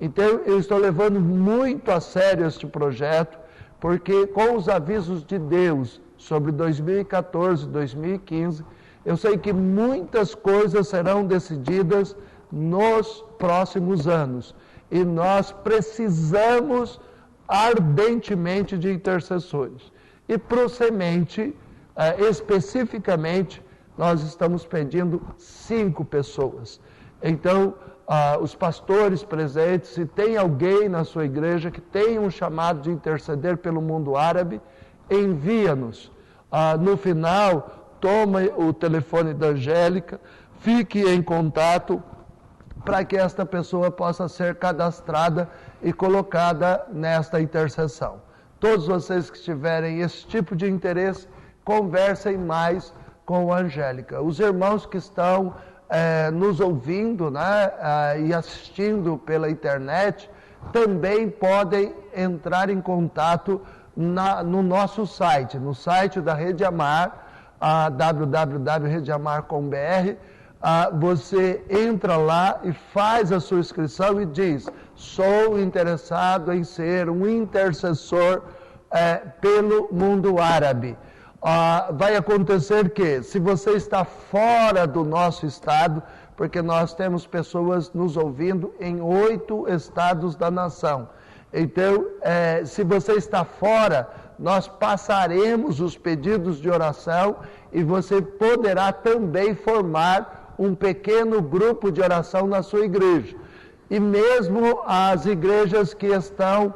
Então, eu estou levando muito a sério este projeto, porque com os avisos de Deus sobre 2014, 2015, eu sei que muitas coisas serão decididas nos próximos anos. E nós precisamos ardentemente de intercessores. E para o semente, especificamente, nós estamos pedindo 5 pessoas. Então, os pastores presentes, se tem alguém na sua igreja que tem um chamado de interceder pelo mundo árabe, envia-nos. No final, toma o telefone da Angélica, fique em contato para que esta pessoa possa ser cadastrada e colocada nesta intercessão. Todos vocês que tiverem esse tipo de interesse, conversem mais com a Angélica. Os irmãos que estão nos ouvindo, né, e assistindo pela internet, também podem entrar em contato no nosso site, no site da Rede Amar, www.redeamar.com.br. Você entra lá e faz a sua inscrição e diz: sou interessado em ser um intercessor pelo mundo árabe. Vai acontecer que, se você está fora do nosso estado, porque nós temos pessoas nos ouvindo em 8 estados da nação. Então, se você está fora, nós passaremos os pedidos de oração e você poderá também formar um pequeno grupo de oração na sua igreja. E mesmo as igrejas que estão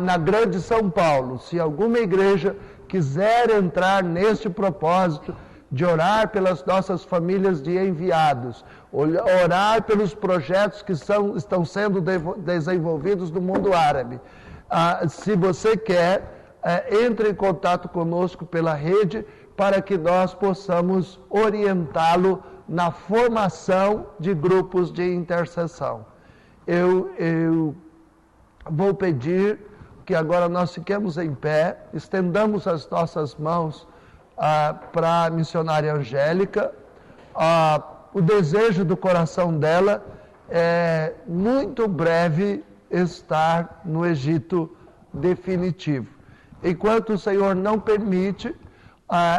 na Grande São Paulo, se alguma igreja quiser entrar neste propósito de orar pelas nossas famílias de enviados, orar pelos projetos que estão sendo desenvolvidos no mundo árabe, se você quer, entre em contato conosco pela rede para que nós possamos orientá-lo na formação de grupos de intercessão. Eu vou pedir que agora nós fiquemos em pé, estendamos as nossas mãos para a missionária Angélica. O desejo do coração dela é muito breve estar no Egito definitivo. Enquanto o Senhor não permite,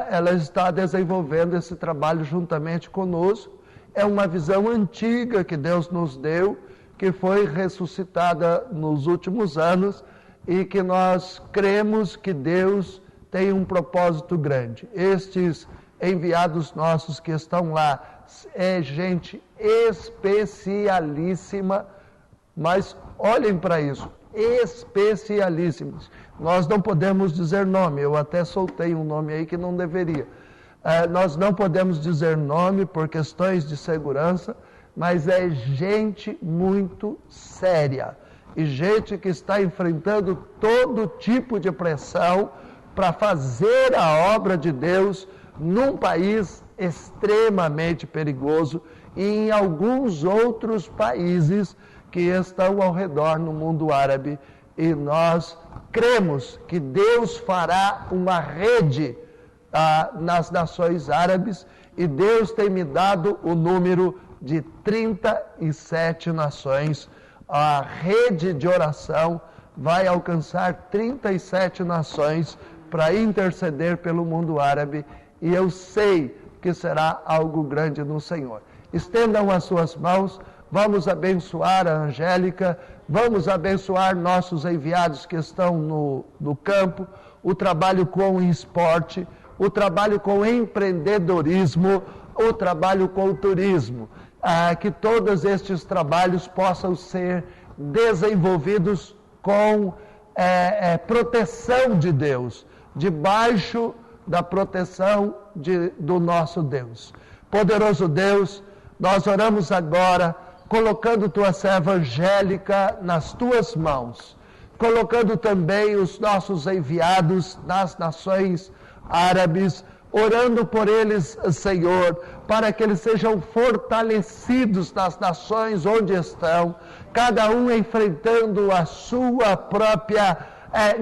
ela está desenvolvendo esse trabalho juntamente conosco. É uma visão antiga que Deus nos deu, que foi ressuscitada nos últimos anos e que nós cremos que Deus tem um propósito grande. Estes enviados nossos que estão lá é gente especialíssima, mas olhem para isso, especialíssimos. Nós não podemos dizer nome, eu até soltei um nome aí que não deveria. Nós não podemos dizer nome por questões de segurança, mas é gente muito séria e gente que está enfrentando todo tipo de pressão para fazer a obra de Deus num país extremamente perigoso e em alguns outros países que estão ao redor no mundo árabe. E nós cremos que Deus fará uma rede nas nações árabes, e Deus tem me dado o número de 37 nações. A rede de oração vai alcançar 37 nações para interceder pelo mundo árabe, e eu sei que será algo grande no Senhor. estendam as suas mãos, vamos abençoar a Angélica, vamos abençoar nossos enviados que estão no campo, o trabalho com o esporte, o trabalho com empreendedorismo, o trabalho com o turismo. Que todos estes trabalhos possam ser desenvolvidos com proteção de Deus, debaixo da proteção do nosso Deus. Poderoso Deus, nós oramos agora, colocando tua serva Angélica nas tuas mãos, colocando também os nossos enviados nas nações árabes, orando por eles, Senhor, para que eles sejam fortalecidos nas nações onde estão, cada um enfrentando a sua própria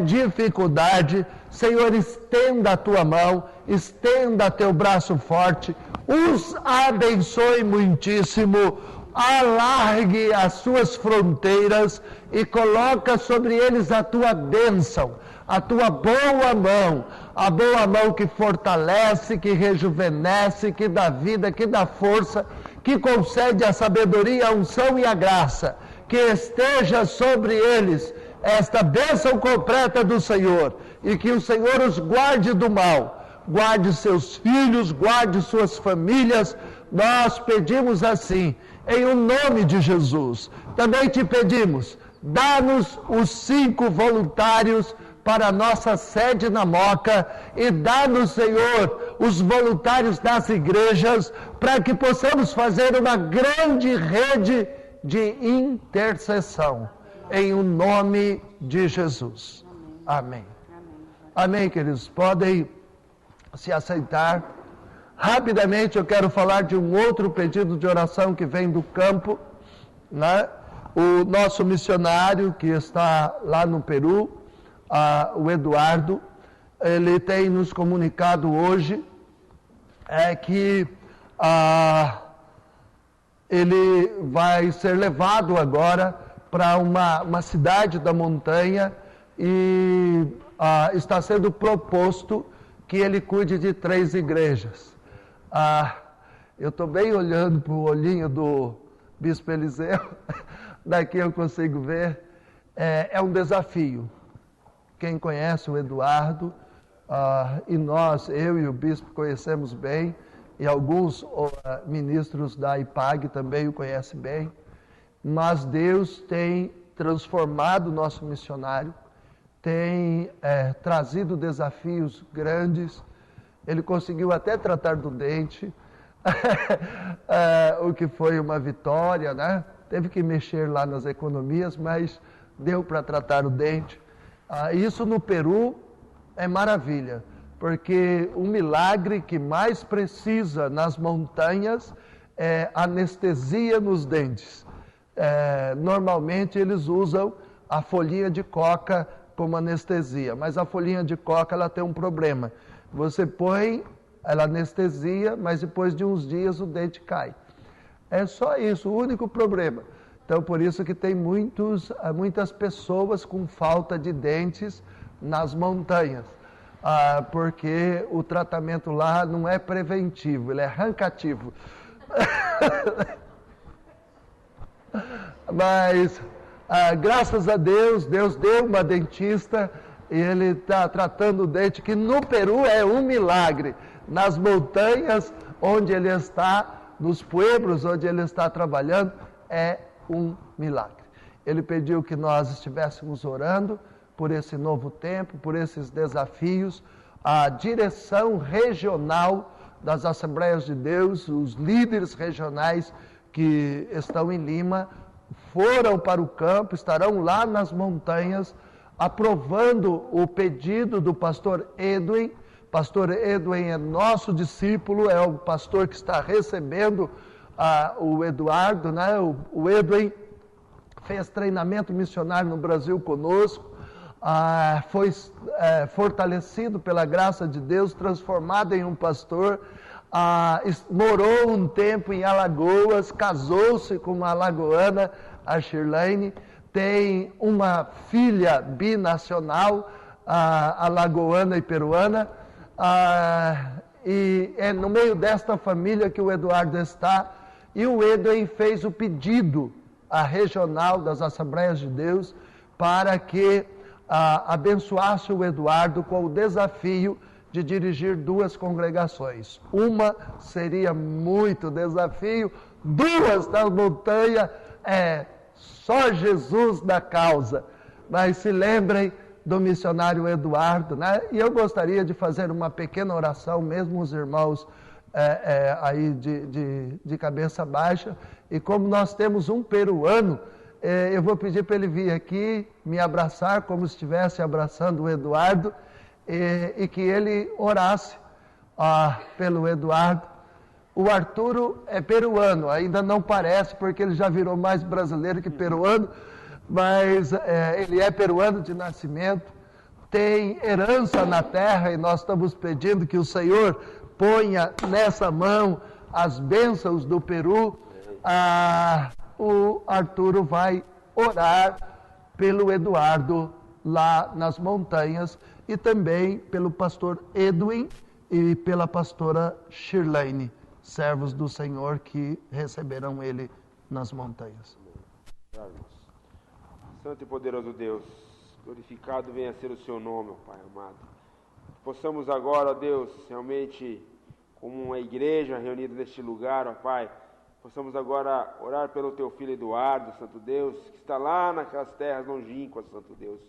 dificuldade. Senhor, estenda a tua mão, estenda teu braço forte, os abençoe muitíssimo, alargue as suas fronteiras e coloca sobre eles a tua bênção, a tua boa mão, a boa mão que fortalece, que rejuvenesce, que dá vida, que dá força, que concede a sabedoria, a unção e a graça, que esteja sobre eles esta bênção completa do Senhor, e que o Senhor os guarde do mal, guarde seus filhos, guarde suas famílias. Nós pedimos assim, em o nome de Jesus. Também te pedimos, dá-nos os 5 voluntários para a nossa sede na Moca, e dá-nos, Senhor, os voluntários das igrejas, para que possamos fazer uma grande rede de intercessão, em o nome de Jesus. Amém. Amém, queridos. Podem se assentar. Rapidamente eu quero falar de um outro pedido de oração que vem do campo, né? O nosso missionário que está lá no Peru, o Eduardo, ele tem nos comunicado hoje que ele vai ser levado agora para uma cidade da montanha e está sendo proposto que ele cuide de 3 igrejas. Eu estou bem olhando para o olhinho do Bispo Eliseu, daqui eu consigo ver, é um desafio. Quem conhece o Eduardo, e nós, eu e o Bispo conhecemos bem, e alguns ministros da IPAG também o conhecem bem, mas Deus tem transformado o nosso missionário, tem trazido desafios grandes. Ele conseguiu até tratar do dente, o que foi uma vitória, né? Teve que mexer lá nas economias, mas deu para tratar o dente. Isso no Peru é maravilha, porque o milagre que mais precisa nas montanhas é anestesia nos dentes. Normalmente eles usam a folhinha de coca como anestesia, mas a folhinha de coca ela tem um problema. Você põe, ela anestesia, mas depois de uns dias o dente cai. É só isso, o único problema. Então, por isso que tem muitas pessoas com falta de dentes nas montanhas, porque o tratamento lá não é preventivo, ele é arrancativo. Mas, graças a Deus, Deus deu uma dentista e ele está tratando o dente, que no Peru é um milagre. Nas montanhas onde ele está, nos pueblos onde ele está trabalhando, é um milagre. Ele pediu que nós estivéssemos orando por esse novo tempo, por esses desafios. A direção regional das Assembleias de Deus, os líderes regionais que estão em Lima, foram para o campo, estarão lá nas montanhas, aprovando o pedido do pastor Edwin. Pastor Edwin é nosso discípulo, é o pastor que está recebendo o Eduardo, né? O Edwin fez treinamento missionário no Brasil conosco, foi fortalecido pela graça de Deus, transformado em um pastor, morou um tempo em Alagoas, casou-se com uma alagoana, a Shirlene, tem uma filha binacional, alagoana e peruana, e é no meio desta família que o Eduardo está, E o Edwin fez o pedido à regional das Assembleias de Deus para que abençoasse o Eduardo com o desafio de dirigir 2 congregações. Uma seria muito desafio, 2 na montanha, só Jesus na causa. Mas se lembrem do missionário Eduardo, né? E eu gostaria de fazer uma pequena oração, mesmo os irmãos aí de cabeça baixa. E como nós temos um peruano, eu vou pedir para ele vir aqui, me abraçar como se estivesse abraçando o Eduardo, e que ele orasse pelo Eduardo. O Arturo é peruano, ainda não parece, porque ele já virou mais brasileiro que peruano, mas ele é peruano de nascimento, tem herança na terra, e nós estamos pedindo que o Senhor ponha nessa mão as bênçãos do Peru. O Arturo vai orar pelo Eduardo lá nas montanhas, e também pelo pastor Edwin e pela pastora Shirlene, servos do Senhor que receberam ele nas montanhas. Santo e poderoso Deus, glorificado venha ser o seu nome, ó Pai amado. Possamos agora, ó Deus, realmente, como uma igreja reunida neste lugar, ó Pai, possamos agora orar pelo teu filho Eduardo, Santo Deus, que está lá naquelas terras longínquas, Santo Deus.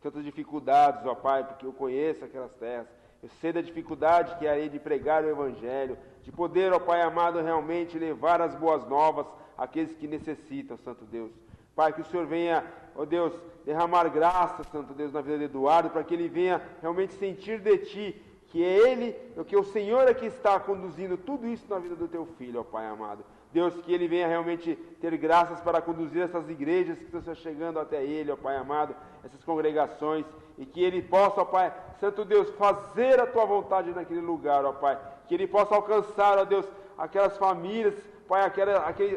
Tantas dificuldades, ó Pai, porque eu conheço aquelas terras. Eu sei da dificuldade que é aí de pregar o Evangelho, de poder, ó Pai amado, realmente levar as boas novas àqueles que necessitam, Santo Deus. Pai, que o Senhor venha, ó Deus, derramar graça, Santo Deus, na vida de Eduardo, para que ele venha realmente sentir de Ti, que é Ele, que o Senhor é que está conduzindo tudo isso na vida do Teu Filho, ó Pai amado. Deus, que ele venha realmente ter graças para conduzir essas igrejas que estão chegando até ele, ó Pai amado, essas congregações, e que ele possa, ó Pai, Santo Deus, fazer a Tua vontade naquele lugar, ó Pai, que ele possa alcançar, ó Deus, aquelas famílias, Pai,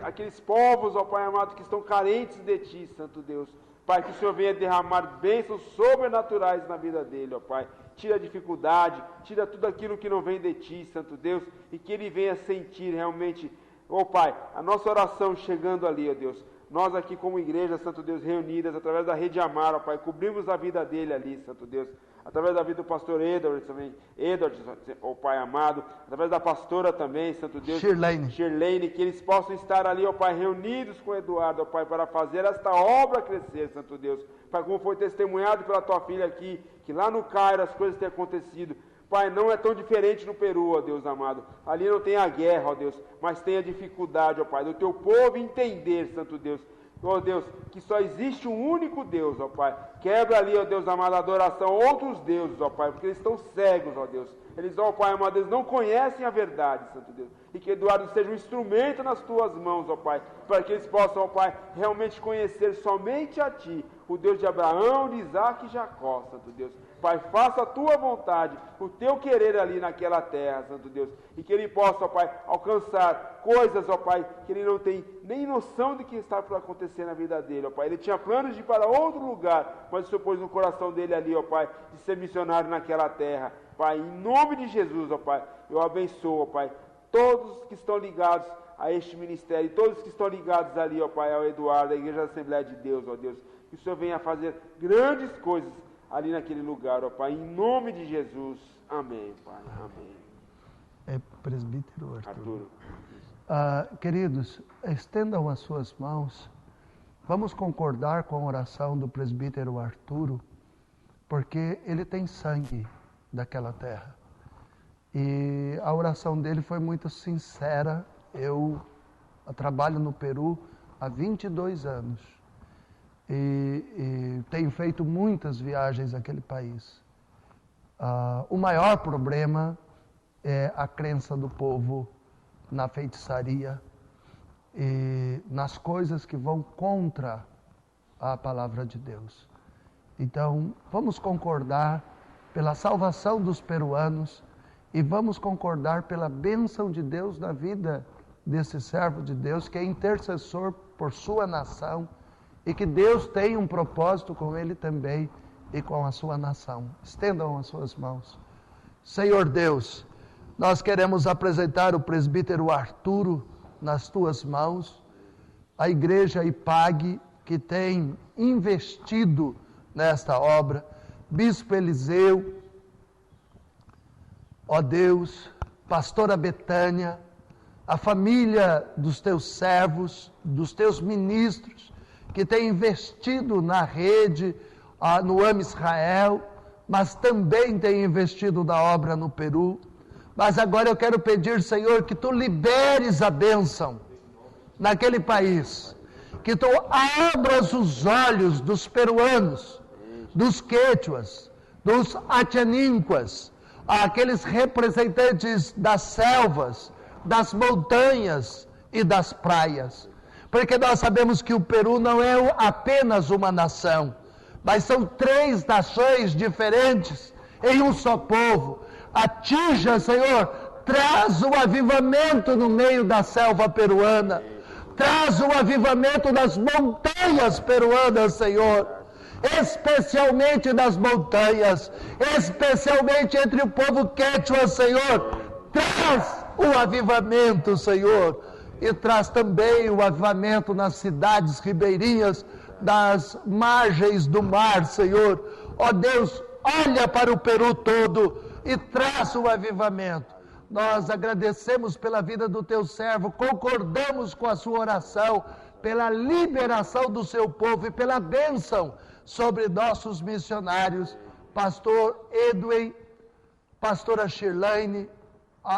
aqueles povos, ó Pai amado, que estão carentes de Ti, Santo Deus. Pai, que o Senhor venha derramar bênçãos sobrenaturais na vida dele, ó Pai. Tira a dificuldade, tira tudo aquilo que não vem de Ti, Santo Deus, e que ele venha sentir realmente, ó Pai, a nossa oração chegando ali, ó Deus. Nós aqui como igreja, Santo Deus, reunidas através da Rede Amar, ó Pai, cobrimos a vida dele ali, Santo Deus. Através da vida do pastor Edward também, ó Pai amado, através da pastora também, Santo Deus, Shirlene, que eles possam estar ali, ó Pai, reunidos com o Eduardo, ó Pai, para fazer esta obra crescer, Santo Deus. Pai, como foi testemunhado pela Tua filha aqui, que lá no Cairo as coisas têm acontecido. Pai, não é tão diferente no Peru, ó Deus amado. Ali não tem a guerra, ó Deus, mas tem a dificuldade, ó Pai, do Teu povo entender, Santo Deus. Ó Deus, que só existe um único Deus, ó Pai. Quebra ali, ó Deus amado, a adoração a outros deuses, ó Pai, porque eles estão cegos, ó Deus. Eles, ó Pai amado, eles não conhecem a verdade, Santo Deus. E que Eduardo seja um instrumento nas Tuas mãos, ó Pai, para que eles possam, ó Pai, realmente conhecer somente a Ti, o Deus de Abraão, de Isaac e Jacó, Santo Deus. Pai, faça a Tua vontade, o Teu querer ali naquela terra, Santo Deus. E que ele possa, ó Pai, alcançar coisas, ó Pai, que ele não tem nem noção de que está por acontecer na vida dele, ó Pai. Ele tinha planos de ir para outro lugar, mas o Senhor pôs no coração dele ali, ó Pai, de ser missionário naquela terra. Pai, em nome de Jesus, ó Pai, eu abençoo, ó Pai, todos que estão ligados a este ministério, todos que estão ligados ali, ó Pai, ao Eduardo, à Igreja da Assembleia de Deus, ó Deus. Que o Senhor venha fazer grandes coisas ali naquele lugar, ó Pai, em nome de Jesus. Amém, Pai. Amém. É presbítero Arturo. Arturo. Queridos, estendam as suas mãos. Vamos concordar com a oração do presbítero Arturo, porque ele tem sangue daquela terra. E a oração dele foi muito sincera. Eu trabalho no Peru há 22 anos. E tenho feito muitas viagens àquele país. O maior problema é a crença do povo na feitiçaria e nas coisas que vão contra a palavra de Deus. Então, vamos concordar pela salvação dos peruanos e vamos concordar pela bênção de Deus na vida desse servo de Deus, que é intercessor por sua nação, e que Deus tem um propósito com ele também e com a sua nação. Estendam as suas mãos. Senhor Deus, nós queremos apresentar o presbítero Arturo nas tuas mãos, a igreja IPAG, que tem investido nesta obra, Bispo Eliseu, ó Deus, Pastora Betânia, a família dos teus servos, dos teus ministros, que tem investido na rede, no AME Israel, mas também tem investido na obra no Peru. Mas agora eu quero pedir, Senhor, que Tu liberes a bênção naquele país, que Tu abras os olhos dos peruanos, dos quechuas, dos atianinquas, aqueles representantes das selvas, das montanhas e das praias, porque nós sabemos que o Peru não é apenas uma nação, mas são 3 nações diferentes em um só povo. Atinja, Senhor, traz o avivamento no meio da selva peruana, traz o avivamento nas montanhas peruanas, Senhor, especialmente nas montanhas, especialmente entre o povo quechua, Senhor, traz o avivamento, Senhor, e traz também o avivamento nas cidades ribeirinhas, das margens do mar, Senhor. Ó Deus, olha para o Peru todo e traz o avivamento. Nós agradecemos pela vida do teu servo, concordamos com a sua oração, pela liberação do seu povo e pela bênção sobre nossos missionários, pastor Edwin, pastora Shirlane,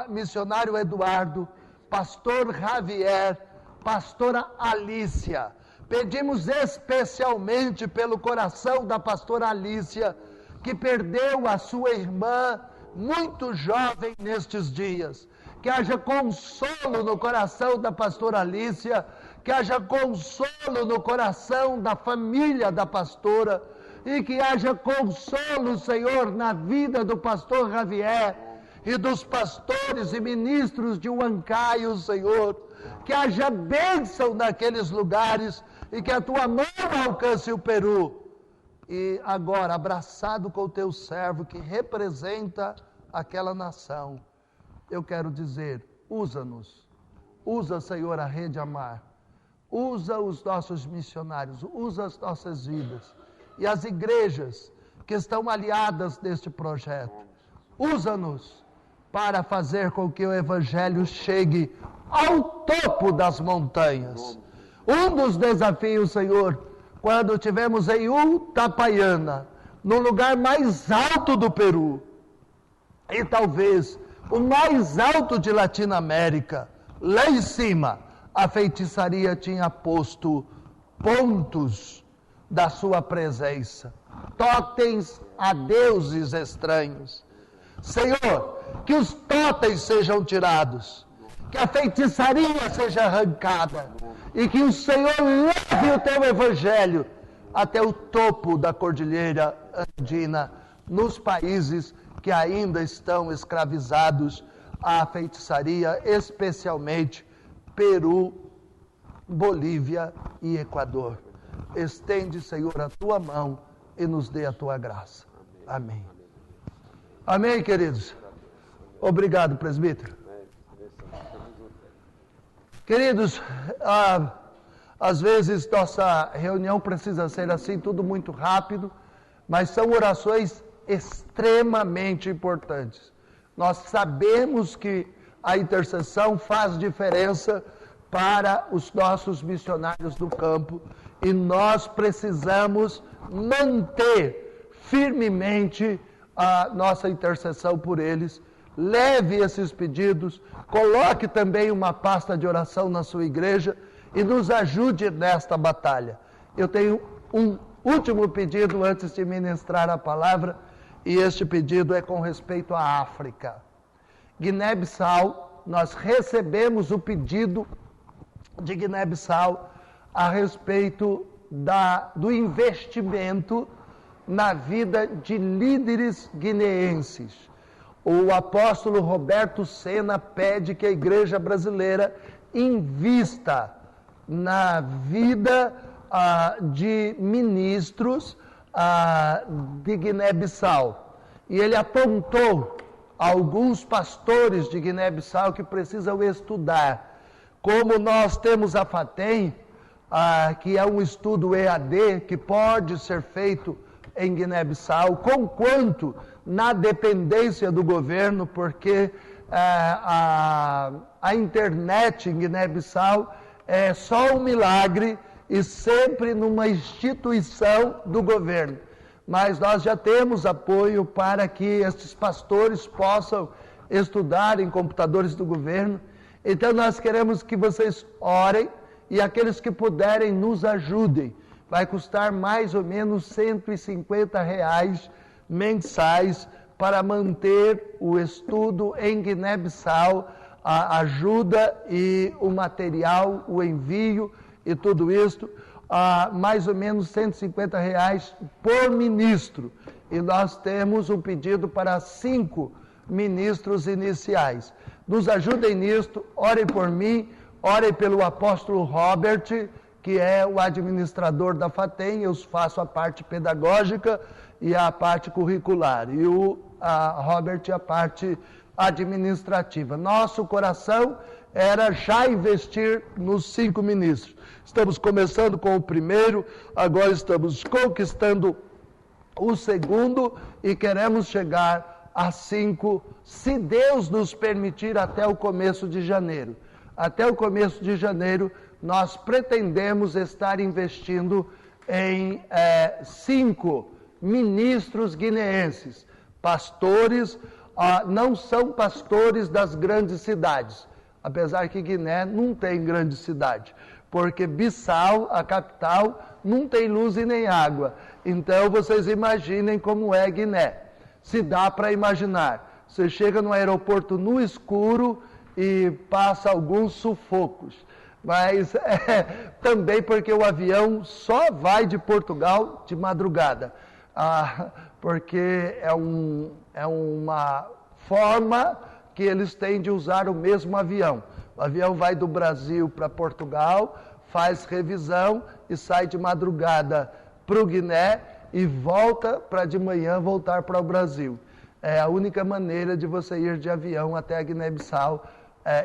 missionário Eduardo, pastor Javier, pastora Alícia. Pedimos especialmente pelo coração da pastora Alícia, que perdeu a sua irmã muito jovem nestes dias. Que haja consolo no coração da pastora Alícia, que haja consolo no coração da família da pastora, e que haja consolo, Senhor, na vida do pastor Javier e dos pastores e ministros de Huancayo, Senhor. Que haja bênção naqueles lugares e que a tua mão alcance o Peru. E agora, abraçado com o teu servo que representa aquela nação, eu quero dizer, usa-nos. Usa, Senhor, a Rede Amar. Usa os nossos missionários, usa as nossas vidas. E as igrejas que estão aliadas neste projeto. Usa-nos para fazer com que o Evangelho chegue ao topo das montanhas. Um dos desafios, Senhor, quando tivemos em Utapaiana, no lugar mais alto do Peru, e talvez o mais alto de Latinoamérica, lá em cima, a feitiçaria tinha posto pontos da sua presença, totens a deuses estranhos. Senhor, que os totens sejam tirados, que a feitiçaria seja arrancada, e que o Senhor leve o teu evangelho até o topo da cordilheira andina, nos países que ainda estão escravizados à feitiçaria, especialmente Peru, Bolívia e Equador. Estende, Senhor, a tua mão e nos dê a tua graça. Amém. Amém, queridos. Obrigado, presbítero. Queridos, às vezes nossa reunião precisa ser assim, tudo muito rápido, mas são orações extremamente importantes. Nós sabemos que a intercessão faz diferença para os nossos missionários do campo e nós precisamos manter firmemente a nossa intercessão por eles. Leve esses pedidos, coloque também uma pasta de oração na sua igreja e nos ajude nesta batalha. Eu tenho um último pedido antes de ministrar a palavra, e este pedido é com respeito à África. Guiné-Bissau, nós recebemos o pedido de Guiné-Bissau a respeito do investimento na vida de líderes guineenses. O apóstolo Roberto Sena pede que a igreja brasileira invista na vida de ministros de Guiné-Bissau. E ele apontou alguns pastores de Guiné-Bissau que precisam estudar Como nós temos a FATEM, que é um estudo EAD que pode ser feito em Guiné-Bissau, conquanto na dependência do governo, porque a internet em Guiné-Bissau é só um milagre e sempre numa instituição do governo. Mas nós já temos apoio para que estes pastores possam estudar em computadores do governo. Então nós queremos que vocês orem e aqueles que puderem nos ajudem. Vai custar mais ou menos R$150 mensais para manter o estudo em Guiné-Bissau, a ajuda e o material, o envio e tudo isso, mais ou menos R$150 por ministro. E nós temos um pedido para 5 ministros iniciais. Nos ajudem nisto, orem por mim, orem pelo apóstolo Robert, que é o administrador da FATEM. Eu faço a parte pedagógica e a parte curricular, e o Robert a parte administrativa. Nosso coração era já investir nos 5 ministros. Estamos começando com o primeiro, agora estamos conquistando o segundo e queremos chegar a 5, se Deus nos permitir, até o começo de janeiro. Até o começo de janeiro, nós pretendemos estar investindo em 5 ministros guineenses. Pastores, não são pastores das grandes cidades, apesar que Guiné não tem grande cidade, porque Bissau, a capital, não tem luz e nem água. Então vocês imaginem como é Guiné. Se dá para imaginar. Você chega no aeroporto no escuro e passa alguns sufocos. Mas também porque o avião só vai de Portugal de madrugada. Porque é uma forma que eles têm de usar o mesmo avião. O avião vai do Brasil para Portugal, faz revisão e sai de madrugada para o Guiné e volta para de manhã voltar para o Brasil. É a única maneira de você ir de avião até a Guiné-Bissau,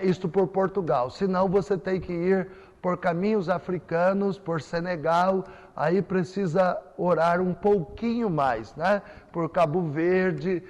isto por Portugal. Senão você tem que ir por caminhos africanos, por Senegal, aí precisa orar um pouquinho mais, né? Por Cabo Verde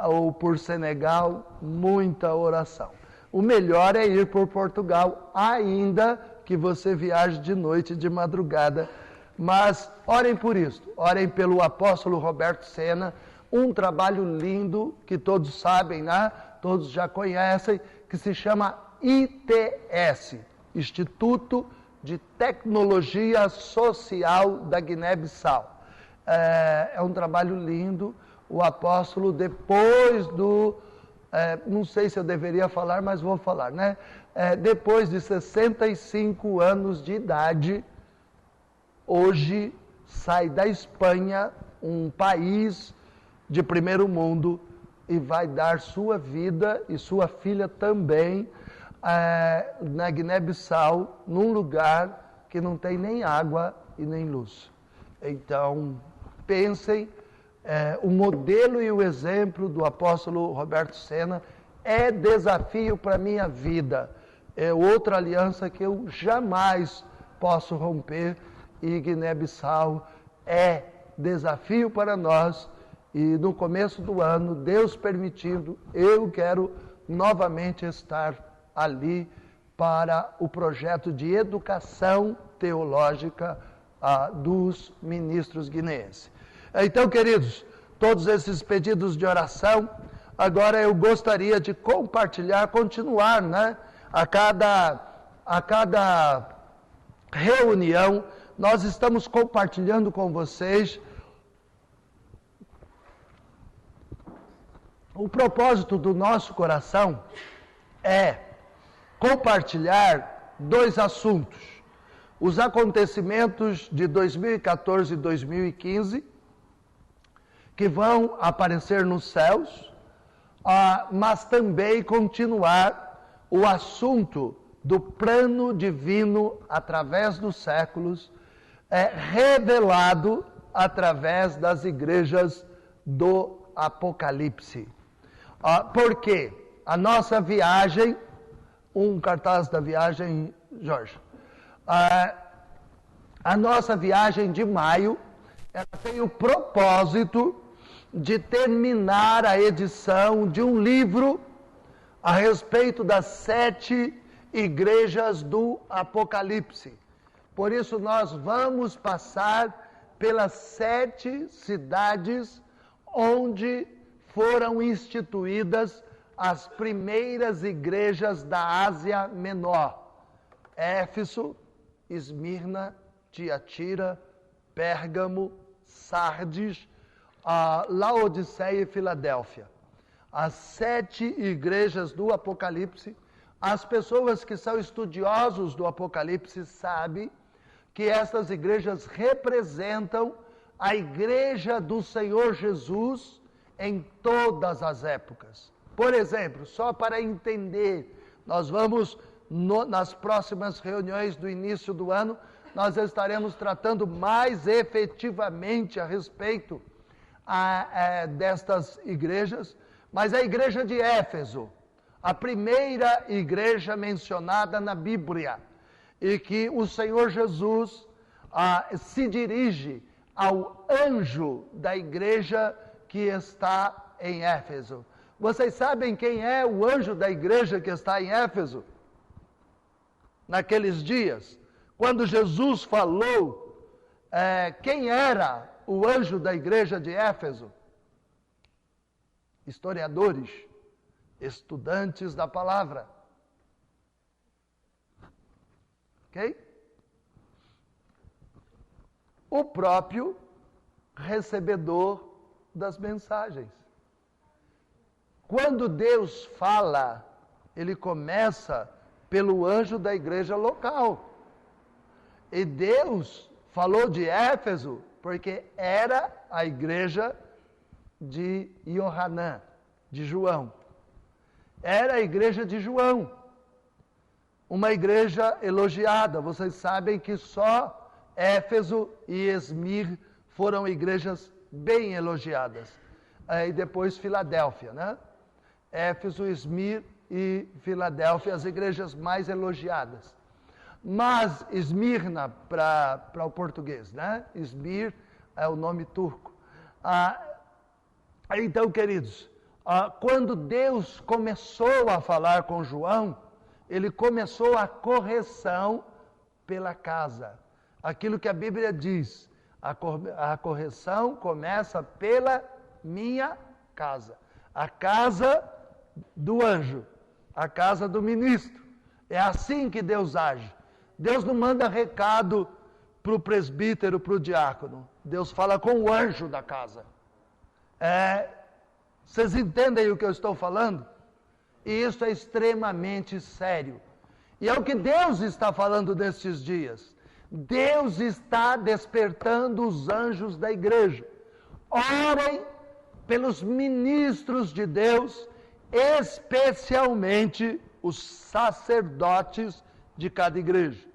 ou por Senegal, muita oração. O melhor é ir por Portugal, ainda que você viaje de noite, de madrugada. Mas orem por isso, orem pelo apóstolo Roberto Sena, um trabalho lindo que todos sabem, né? Todos já conhecem, que se chama ITS, Instituto de Tecnologia Social da Guiné-Bissau. É um trabalho lindo. O apóstolo, depois não sei se eu deveria falar, mas vou falar, né? Depois de 65 anos de idade, hoje sai da Espanha, um país de primeiro mundo, e vai dar sua vida e sua filha também na Guiné-Bissau, num lugar que não tem nem água e nem luz. Então, pensem, o modelo e o exemplo do apóstolo Roberto Sena é desafio para a minha vida. É outra aliança que eu jamais posso romper, e Guiné-Bissau é desafio para nós. E no começo do ano, Deus permitindo, eu quero novamente estar ali para o projeto de educação teológica dos ministros guineenses. Então, queridos, todos esses pedidos de oração, agora eu gostaria de compartilhar, continuar, né? A cada reunião, nós estamos compartilhando com vocês. O propósito do nosso coração é compartilhar 2 assuntos: os acontecimentos de 2014 e 2015, que vão aparecer nos céus, mas também continuar o assunto do plano divino através dos séculos, revelado através das igrejas do Apocalipse. Porque a nossa viagem um cartaz da viagem, Jorge. A nossa viagem de maio, ela tem o propósito de terminar a edição de um livro a respeito das 7 igrejas do Apocalipse. Por isso nós vamos passar pelas 7 cidades onde foram instituídas as primeiras igrejas da Ásia Menor: Éfeso, Esmirna, Tiatira, Pérgamo, Sardes, Laodiceia e Filadélfia. As 7 igrejas do Apocalipse. As pessoas que são estudiosos do Apocalipse sabem que essas igrejas representam a igreja do Senhor Jesus em todas as épocas. Por exemplo, só para entender, nós vamos, nas próximas reuniões do início do ano, nós estaremos tratando mais efetivamente a respeito destas igrejas, mas a igreja de Éfeso, a primeira igreja mencionada na Bíblia, e que o Senhor Jesus se dirige ao anjo da igreja que está em Éfeso. Vocês sabem quem é o anjo da igreja que está em Éfeso? Naqueles dias, quando Jesus falou, quem era o anjo da igreja de Éfeso? Historiadores, estudantes da palavra. Ok? O próprio recebedor das mensagens. Quando Deus fala, ele começa pelo anjo da igreja local. E Deus falou de Éfeso porque era a igreja de Iohanã, de João. Era a igreja de João. Uma igreja elogiada. Vocês sabem que só Éfeso e Esmir foram igrejas bem elogiadas. E depois Filadélfia, né? Éfeso, Esmir e Filadélfia, as igrejas mais elogiadas. Mas Esmirna, para o português, né? Esmir é o nome turco. Então, queridos, quando Deus começou a falar com João, ele começou a correção pela casa. Aquilo que a Bíblia diz, a correção começa pela minha casa. A casa do anjo, a casa do ministro. É assim que Deus age. Deus não manda recado para o presbítero, para o diácono. Deus fala com o anjo da casa. Vocês entendem o que eu estou falando? E isso é extremamente sério. E é o que Deus está falando nestes dias. Deus está despertando os anjos da igreja. Orem pelos ministros de Deus, especialmente os sacerdotes de cada igreja.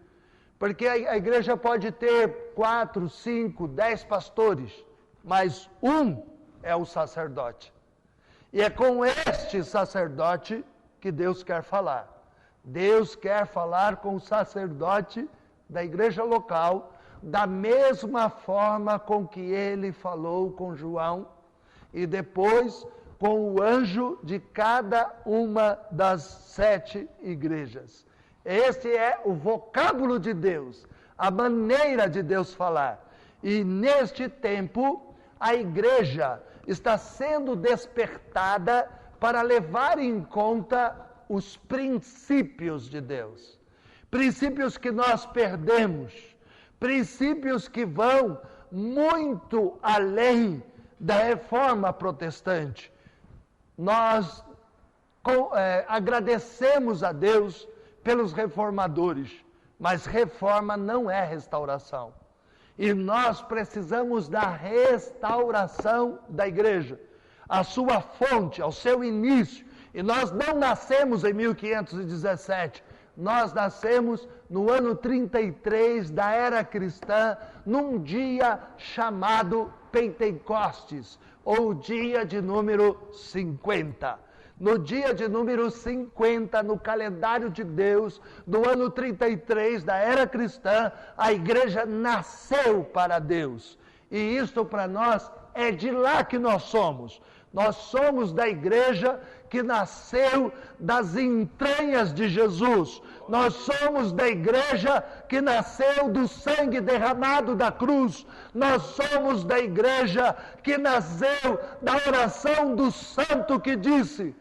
Porque a igreja pode ter 4, 5, 10 pastores, mas um é o sacerdote. E é com este sacerdote que Deus quer falar. Deus quer falar com o sacerdote da igreja local, da mesma forma com que ele falou com João, e depois com o anjo de cada uma das 7 igrejas. Esse é o vocábulo de Deus, a maneira de Deus falar. E neste tempo, a igreja está sendo despertada para levar em conta os princípios de Deus. Princípios que nós perdemos, princípios que vão muito além da reforma protestante. Nós agradecemos a Deus pelos reformadores, mas reforma não é restauração. E nós precisamos da restauração da igreja, a sua fonte, ao seu início. E nós não nascemos em 1517, nós nascemos no ano 33 da era cristã, num dia chamado Pentecostes, ou dia de número 50. No dia de número 50, no calendário de Deus, do ano 33 da era cristã, a igreja nasceu para Deus. E isto para nós é de lá que nós somos. Nós somos da igreja que nasceu das entranhas de Jesus. Nós somos da igreja que nasceu do sangue derramado da cruz. Nós somos da igreja que nasceu da oração do santo que disse: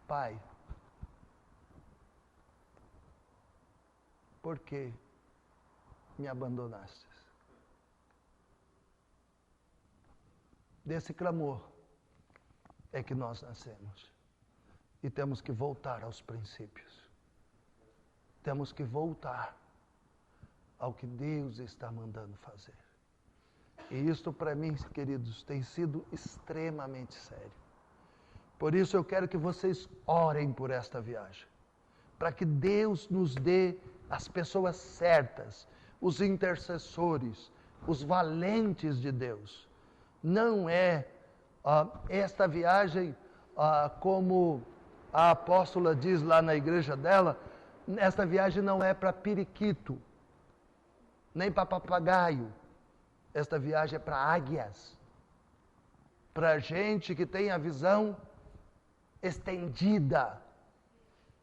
Pai, por que me abandonaste? Desse clamor é que nós nascemos. E temos que voltar aos princípios. Temos que voltar ao que Deus está mandando fazer. E isto para mim, queridos, tem sido extremamente sério. Por isso eu quero que vocês orem por esta viagem. Para que Deus nos dê as pessoas certas, os intercessores, os valentes de Deus. Não é esta viagem, como a apóstola diz lá na igreja dela, esta viagem não é para periquito, nem para papagaio. Esta viagem é para águias, para gente que tem a visão estendida,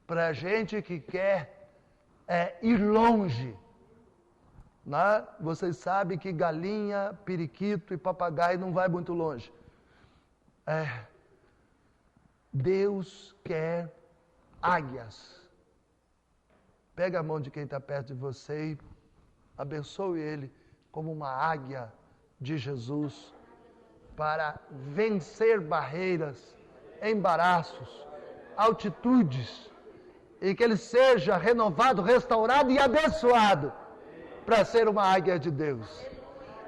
para gente que quer ir longe. Vocês sabem que galinha, periquito e papagaio não vai muito longe. Deus quer águias. Pega a mão de quem está perto de você e abençoe ele como uma águia de Jesus para vencer barreiras, embaraços, altitudes, e que ele seja renovado, restaurado e abençoado para ser uma águia de Deus.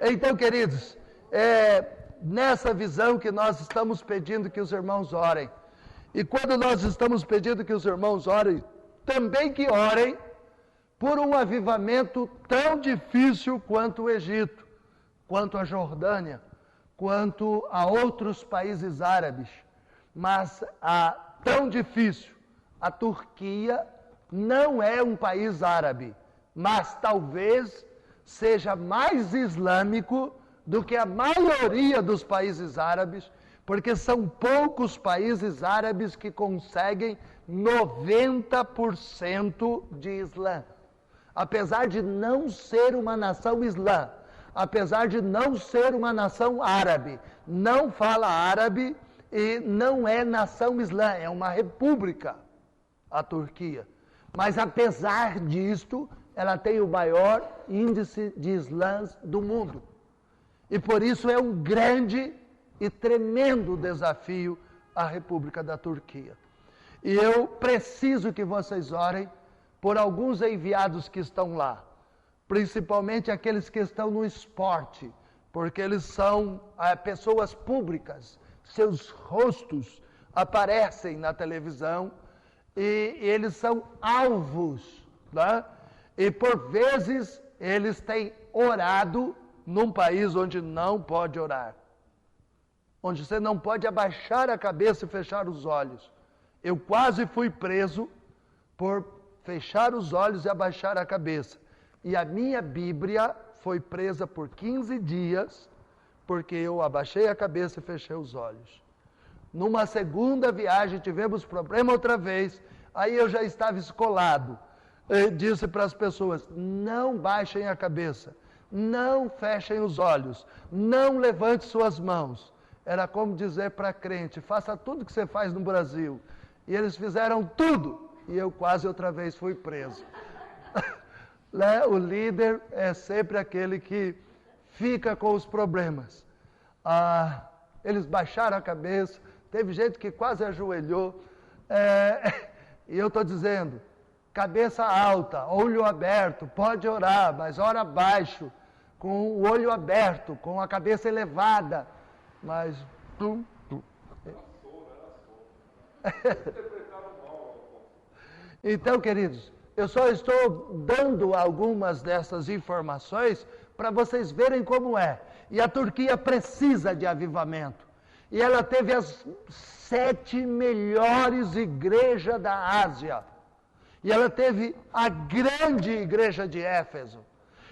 Então, queridos, nessa visão que nós estamos pedindo que os irmãos orem. E quando nós estamos pedindo que os irmãos orem, também que orem por um avivamento tão difícil quanto o Egito, quanto a Jordânia, quanto a outros países árabes. Mas tão difícil, a Turquia não é um país árabe, mas talvez seja mais islâmico do que a maioria dos países árabes, porque são poucos países árabes que conseguem 90% de Islã. Apesar de não ser uma nação islã, apesar de não ser uma nação árabe, não fala árabe e não é nação islã, é uma república, a Turquia. Mas apesar disto, ela tem o maior índice de islãs do mundo. E por isso é um grande e tremendo desafio à República da Turquia. E eu preciso que vocês orem por alguns enviados que estão lá, principalmente aqueles que estão no esporte, porque eles são pessoas públicas, seus rostos aparecem na televisão e eles são alvos, né? E por vezes eles têm orado num país onde não pode orar, onde você não pode abaixar a cabeça e fechar os olhos. Eu quase fui preso por fechar os olhos e abaixar a cabeça. E a minha Bíblia foi presa por 15 dias, porque eu abaixei a cabeça e fechei os olhos. Numa segunda viagem tivemos problema outra vez, aí eu já estava escolado. Eu disse para as pessoas: não baixem a cabeça, não fechem os olhos, não levante suas mãos. Era como dizer para crente: faça tudo que você faz no Brasil. E eles fizeram tudo, e eu quase outra vez fui preso. O líder é sempre aquele que fica com os problemas. Eles baixaram a cabeça, teve gente que quase ajoelhou, e eu estou dizendo: cabeça alta, olho aberto, pode orar, mas ora baixo, com o olho aberto, com a cabeça elevada, mas... Então, queridos, eu só estou dando algumas dessas informações para vocês verem como é. E a Turquia precisa de avivamento. E ela teve as 7 melhores igrejas da Ásia. E ela teve a grande igreja de Éfeso.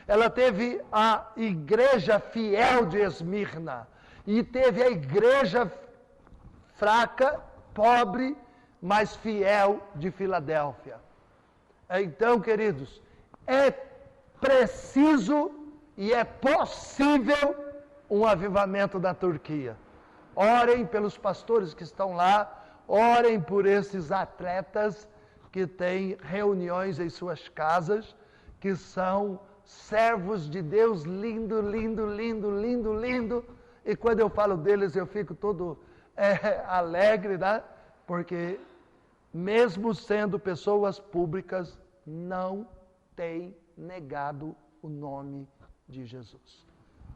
Ela teve a igreja fiel de Esmirna. E teve a igreja fraca, pobre, mas fiel de Filadélfia. Então, queridos, é preciso e é possível um avivamento na Turquia. Orem pelos pastores que estão lá, orem por esses atletas que têm reuniões em suas casas, que são servos de Deus, lindo, lindo, lindo, lindo, lindo. E quando eu falo deles, eu fico todo alegre, né? Porque mesmo sendo pessoas públicas, não têm negado o nome de Jesus.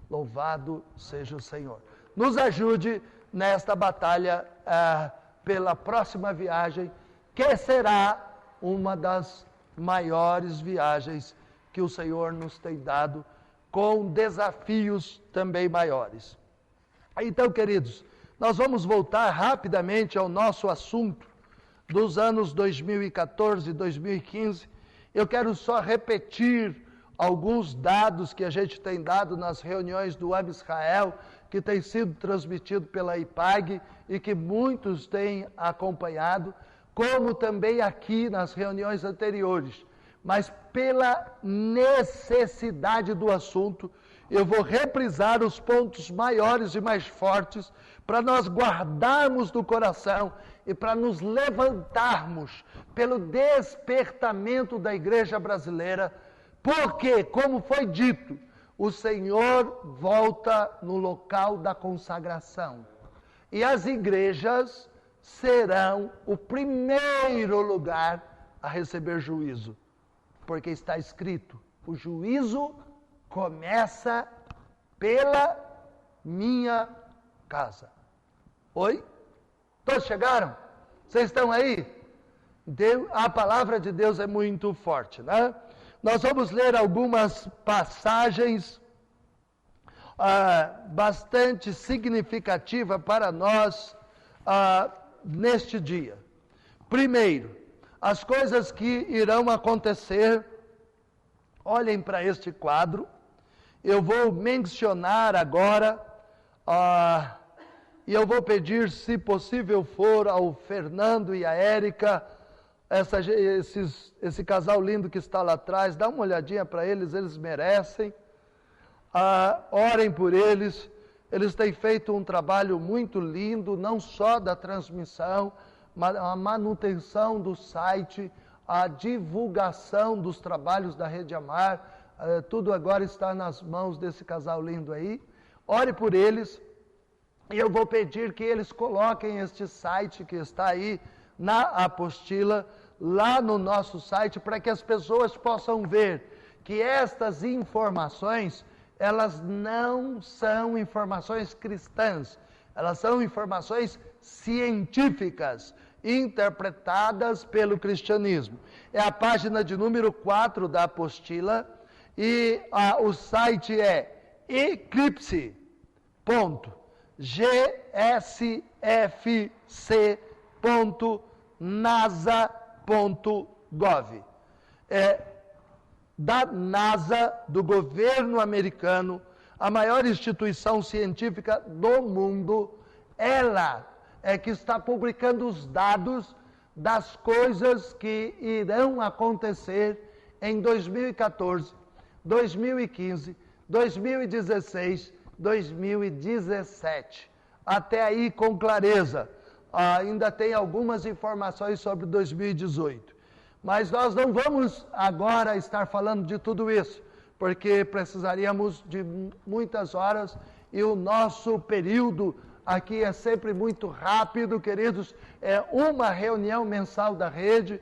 Louvado seja o Senhor. Nos ajude nesta batalha pela próxima viagem, que será uma das maiores viagens que o Senhor nos tem dado, com desafios também maiores. Então, queridos, nós vamos voltar rapidamente ao nosso assunto dos anos 2014 e 2015. Eu quero só repetir alguns dados que a gente tem dado nas reuniões do AB Israel, que tem sido transmitido pela IPAG e que muitos têm acompanhado, como também aqui nas reuniões anteriores. Mas pela necessidade do assunto, eu vou reprisar os pontos maiores e mais fortes para nós guardarmos no coração e para nos levantarmos pelo despertamento da igreja brasileira, porque, como foi dito, o Senhor volta no local da consagração. E as igrejas serão o primeiro lugar a receber juízo. Porque está escrito, o juízo começa pela minha casa. Oi? Todos chegaram? Vocês estão aí? A palavra de Deus é muito forte, né? Nós vamos ler algumas passagens bastante significativas para nós neste dia. Primeiro, as coisas que irão acontecer, olhem para este quadro, eu vou mencionar agora, e eu vou pedir, se possível for, ao Fernando e à Érica, esse casal lindo que está lá atrás, dá uma olhadinha para eles, eles merecem, orem por eles, eles têm feito um trabalho muito lindo, não só da transmissão, mas a manutenção do site, a divulgação dos trabalhos da Rede Amar, tudo agora está nas mãos desse casal lindo aí. Ore por eles, e eu vou pedir que eles coloquem este site que está aí na apostila, lá no nosso site, para que as pessoas possam ver que estas informações, elas não são informações cristãs, elas são informações científicas, interpretadas pelo cristianismo. É a página de número 4 da apostila, e o site é eclipse.gsfc.nasa.gov. É da NASA, do governo americano, a maior instituição científica do mundo. Ela é que está publicando os dados das coisas que irão acontecer em 2014, 2015, 2016, 2017. Até aí com clareza. Ainda tem algumas informações sobre 2018. Mas nós não vamos agora estar falando de tudo isso, porque precisaríamos de muitas horas e o nosso período aqui é sempre muito rápido, queridos. É uma reunião mensal da rede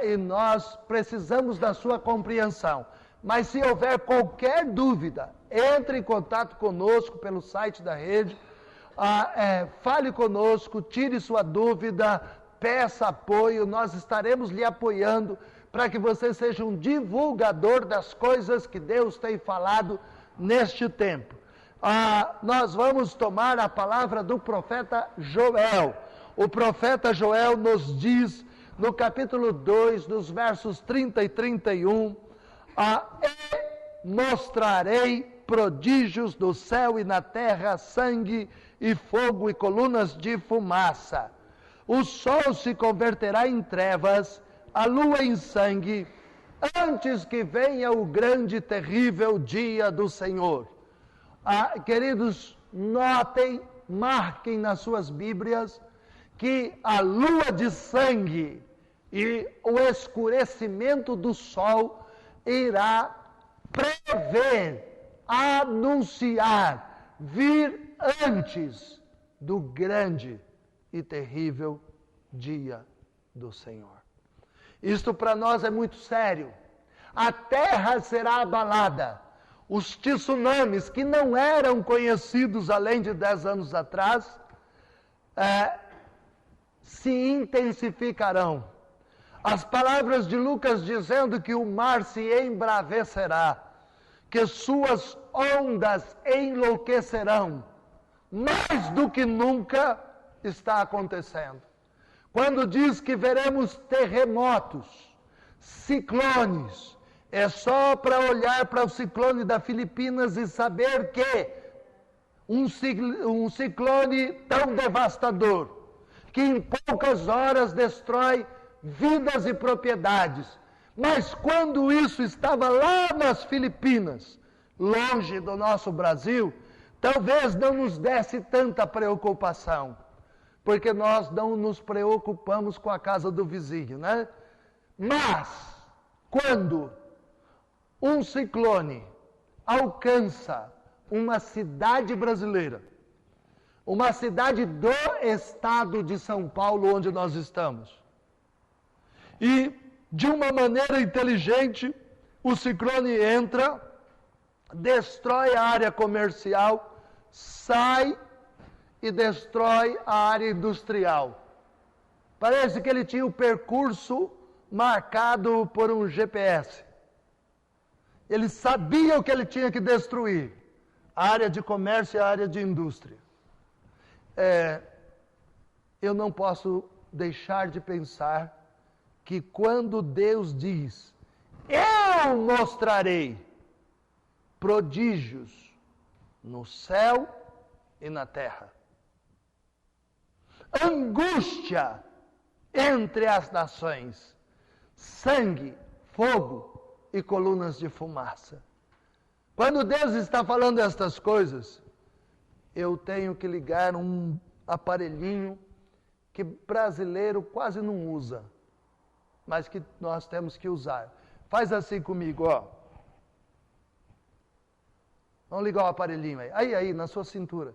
e nós precisamos da sua compreensão. Mas se houver qualquer dúvida, entre em contato conosco pelo site da rede, fale conosco, tire sua dúvida, peça apoio, nós estaremos lhe apoiando para que você seja um divulgador das coisas que Deus tem falado neste tempo. nós vamos tomar a palavra do profeta Joel. O profeta Joel nos diz, no capítulo 2, nos versos 30 e 31, e mostrarei prodígios no céu e na terra, sangue e fogo e colunas de fumaça. O sol se converterá em trevas, a lua em sangue, antes que venha o grande e terrível dia do Senhor. Queridos, notem, marquem nas suas Bíblias, que a lua de sangue e o escurecimento do sol irá prever, anunciar, vir antes do grande e terrível dia do Senhor. Isto para nós é muito sério. A terra será abalada. Os tsunamis, que não eram conhecidos além de 10 anos atrás, se intensificarão. As palavras de Lucas dizendo que o mar se embravecerá, que suas ondas enlouquecerão, mais do que nunca está acontecendo. Quando diz que veremos terremotos, ciclones, é só para olhar para o ciclone da Filipinas e saber que um ciclone tão devastador, que em poucas horas destrói vidas e propriedades. Mas quando isso estava lá nas Filipinas, longe do nosso Brasil, talvez não nos desse tanta preocupação, porque nós não nos preocupamos com a casa do vizinho, né? Mas, quando um ciclone alcança uma cidade brasileira, uma cidade do estado de São Paulo, onde nós estamos, e de uma maneira inteligente, o ciclone entra, destrói a área comercial, sai e destrói a área industrial. Parece que ele tinha o percurso marcado por um GPS. Ele sabia o que ele tinha que destruir: a área de comércio e a área de indústria. Eu não posso deixar de pensar que quando Deus diz, eu mostrarei prodígios no céu e na terra, angústia entre as nações, sangue, fogo e colunas de fumaça. Quando Deus está falando estas coisas, eu tenho que ligar um aparelhinho que brasileiro quase não usa, mas que nós temos que usar. Faz assim comigo, ó. Vamos ligar o aparelhinho aí. Aí, na sua cintura.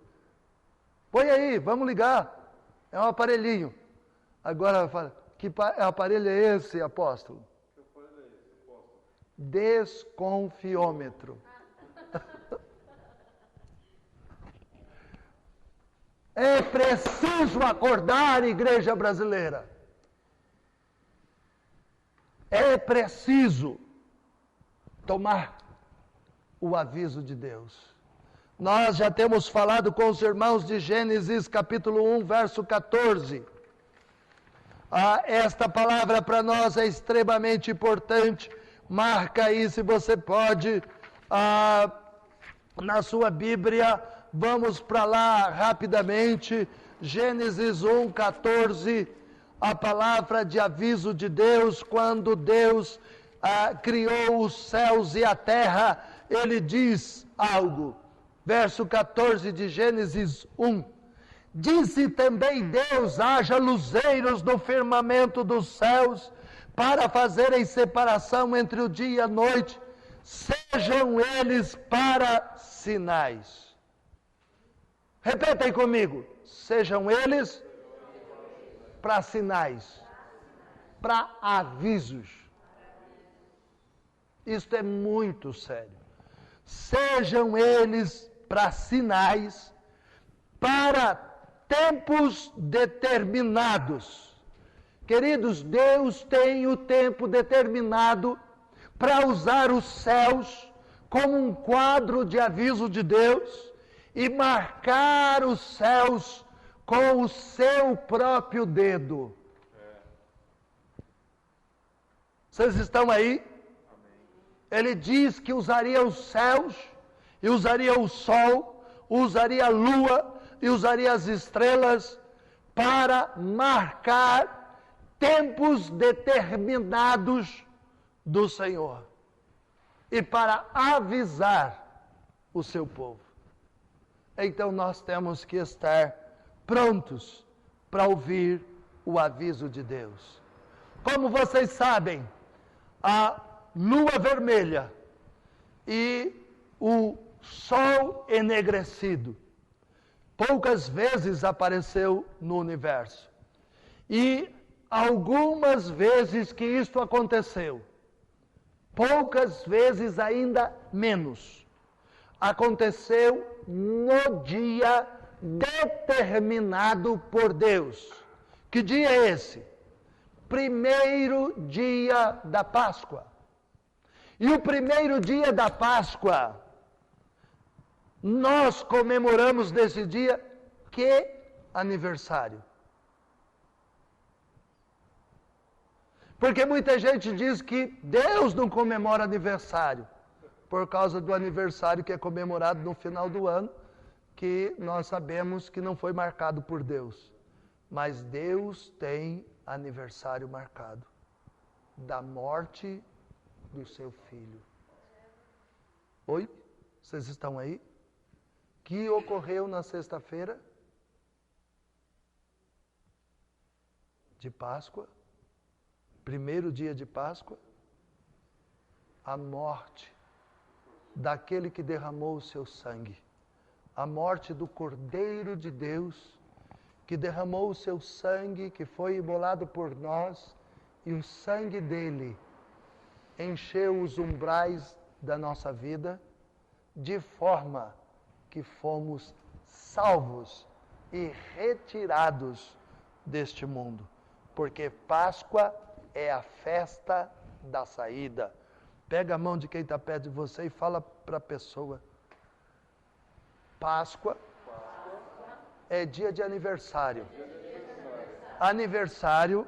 Põe aí, vamos ligar. É um aparelhinho. Agora, fala, que aparelho é esse, apóstolo? Que aparelho é esse, apóstolo? Desconfiômetro. É preciso acordar, igreja brasileira. É preciso tomar o aviso de Deus. Nós já temos falado com os irmãos de Gênesis capítulo 1, verso 14. Esta palavra para nós é extremamente importante. Marca aí, se você pode, na sua Bíblia. Vamos para lá rapidamente. Gênesis 1, 14. A palavra de aviso de Deus, quando Deus criou os céus e a terra, Ele diz algo. Verso 14 de Gênesis 1. Disse também Deus, haja luzeiros no firmamento dos céus, para fazerem separação entre o dia e a noite, sejam eles para sinais. Repetem comigo, sejam eles para sinais, para avisos. Isto é muito sério. Sejam eles para sinais, para tempos determinados. Queridos, Deus tem o tempo determinado para usar os céus como um quadro de aviso de Deus e marcar os céus com o seu próprio dedo. Vocês estão aí? Ele diz que usaria os céus, e usaria o sol, usaria a lua, e usaria as estrelas para marcar tempos determinados do Senhor e para avisar o seu povo. Então nós temos que estar prontos para ouvir o aviso de Deus. Como vocês sabem, a lua vermelha e o sol enegrecido poucas vezes apareceu no universo. E algumas vezes que isto aconteceu, poucas vezes ainda menos, aconteceu no dia determinado por Deus. Que dia é esse? Primeiro dia da Páscoa. E o primeiro dia da Páscoa, nós comemoramos nesse dia que aniversário? Porque muita gente diz que Deus não comemora aniversário, por causa do aniversário que é comemorado no final do ano, que nós sabemos que não foi marcado por Deus. Mas Deus tem aniversário marcado da morte do seu filho. Oi? Vocês estão aí? Que ocorreu na sexta-feira de Páscoa, primeiro dia de Páscoa, a morte daquele que derramou o seu sangue, a morte do Cordeiro de Deus, que derramou o seu sangue, que foi imolado por nós, e o sangue dele encheu os umbrais da nossa vida, de forma que fomos salvos e retirados deste mundo. Porque Páscoa é a festa da saída. Pega a mão de quem está perto de você e fala para a pessoa: Páscoa é dia de aniversário. Aniversário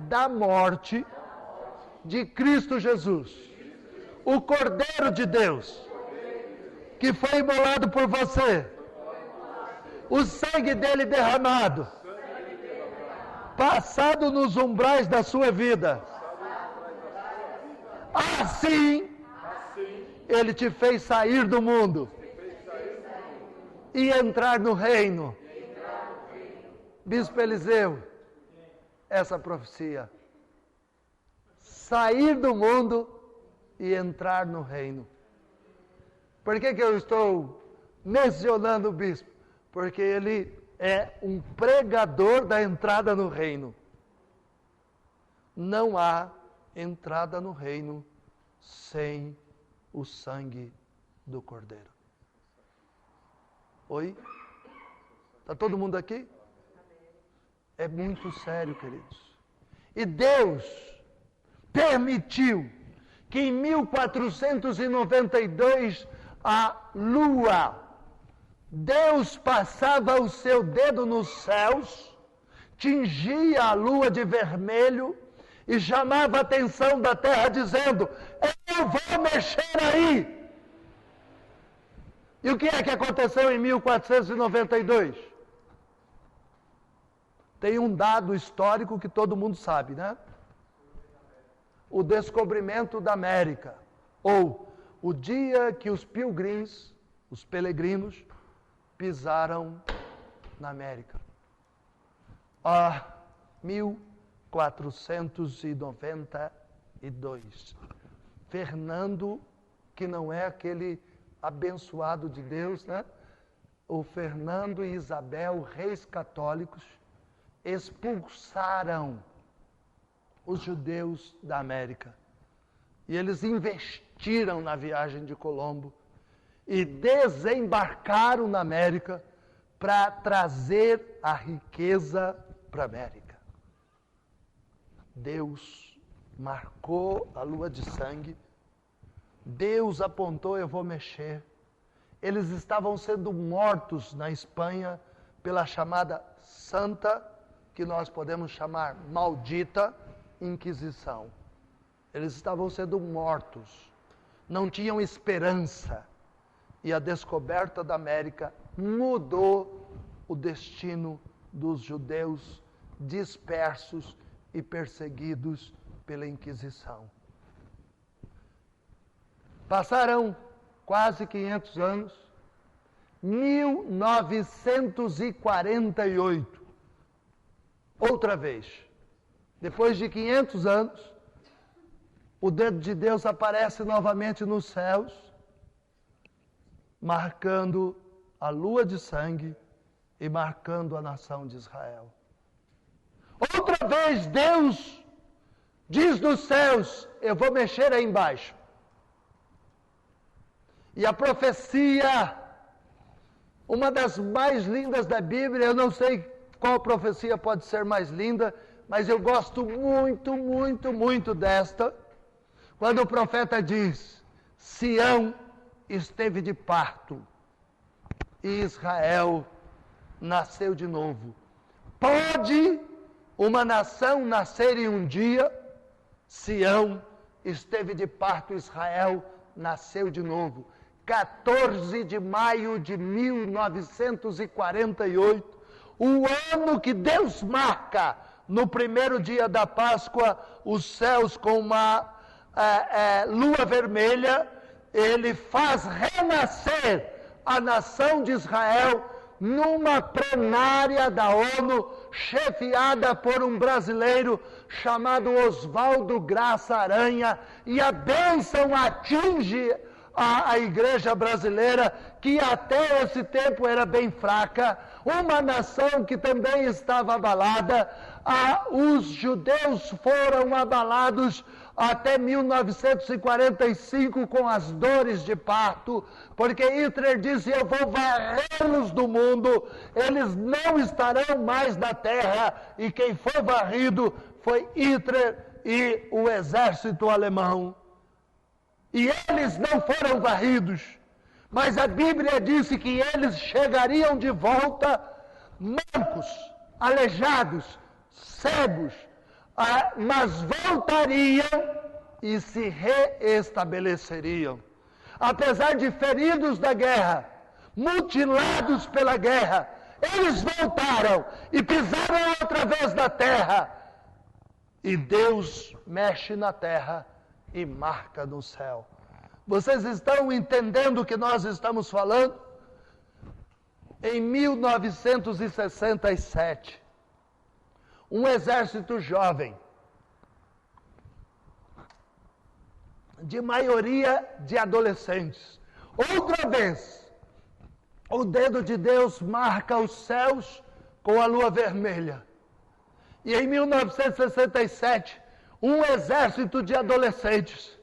da morte de Cristo Jesus, o Cordeiro de Deus, que foi imolado por você, o sangue dele derramado, passado nos umbrais da sua vida. Assim, ele te fez sair do mundo e entrar no reino. Bispo Eliseu, essa profecia: sair do mundo e entrar no reino. Por que eu estou mencionando o bispo? Porque ele é um pregador da entrada no reino. Não há entrada no reino sem o sangue do Cordeiro. Oi? Está todo mundo aqui? É muito sério, queridos. E Deus permitiu que em 1492 a lua, Deus passava o seu dedo nos céus, tingia a lua de vermelho e chamava a atenção da terra dizendo: eu vou mexer aí. E o que é que aconteceu em 1492? Tem um dado histórico que todo mundo sabe, né? O descobrimento da América, ou o dia que os pilgrims, os peregrinos, pisaram na América. 1492. Fernando, que não é aquele abençoado de Deus, né? O Fernando e Isabel, reis católicos, expulsaram os judeus da América. E eles investiram na viagem de Colombo e desembarcaram na América para trazer a riqueza para a América. Deus marcou a lua de sangue. Deus apontou: eu vou mexer. eles estavam sendo mortos na Espanha pela chamada Santa, que nós podemos chamar maldita, Inquisição. Eles estavam sendo mortos, não tinham esperança. E a descoberta da América mudou o destino dos judeus dispersos e perseguidos pela Inquisição. Passaram quase 500 anos, 1948, outra vez, depois de 500 anos, o dedo de Deus aparece novamente nos céus, marcando a lua de sangue e marcando a nação de Israel. Outra vez Deus diz nos céus, eu vou mexer aí embaixo. E a profecia, uma das mais lindas da Bíblia, eu não sei qual profecia pode ser mais linda, mas eu gosto muito, muito, muito desta, quando o profeta diz, Sião esteve de parto e Israel nasceu de novo. Pode uma nação nascer em um dia? Sião esteve de parto, Israel nasceu de novo. 14 de maio de 1948, o ano que Deus marca, no primeiro dia da Páscoa, os céus com uma lua vermelha, ele faz renascer a nação de Israel numa plenária da ONU, chefiada por um brasileiro chamado Oswaldo Graça Aranha, e a bênção atinge a igreja brasileira, que até esse tempo era bem fraca, uma nação que também estava abalada. Os judeus foram abalados até 1945 com as dores de parto, porque Hitler disse, eu vou varrê-los do mundo, eles não estarão mais na terra, e quem foi varrido foi Hitler e o exército alemão. E eles não foram varridos, mas a Bíblia disse que eles chegariam de volta mancos, aleijados, cegos, mas voltariam e se reestabeleceriam. Apesar de feridos da guerra, mutilados pela guerra, eles voltaram e pisaram outra vez na terra. E Deus mexe na terra e marca no céu. Vocês estão entendendo o que nós estamos falando? Em 1967, um exército jovem, de maioria de adolescentes, outra vez, o dedo de Deus marca os céus com a lua vermelha. E em 1967, um exército de adolescentes,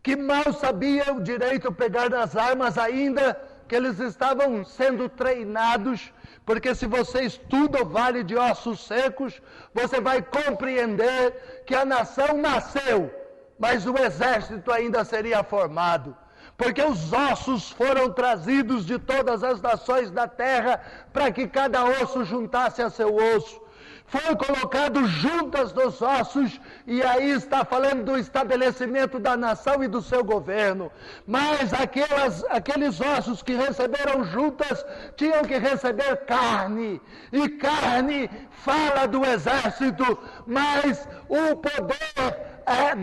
que mal sabiam direito pegar nas armas ainda, que eles estavam sendo treinados, porque se você estuda o Vale de Ossos Secos, você vai compreender que a nação nasceu, mas o exército ainda seria formado, porque os ossos foram trazidos de todas as nações da terra, para que cada osso juntasse a seu osso. Foi colocado juntas dos ossos, e aí está falando do estabelecimento da nação e do seu governo. Mas aqueles ossos que receberam juntas tinham que receber carne, e carne fala do exército, mas o poder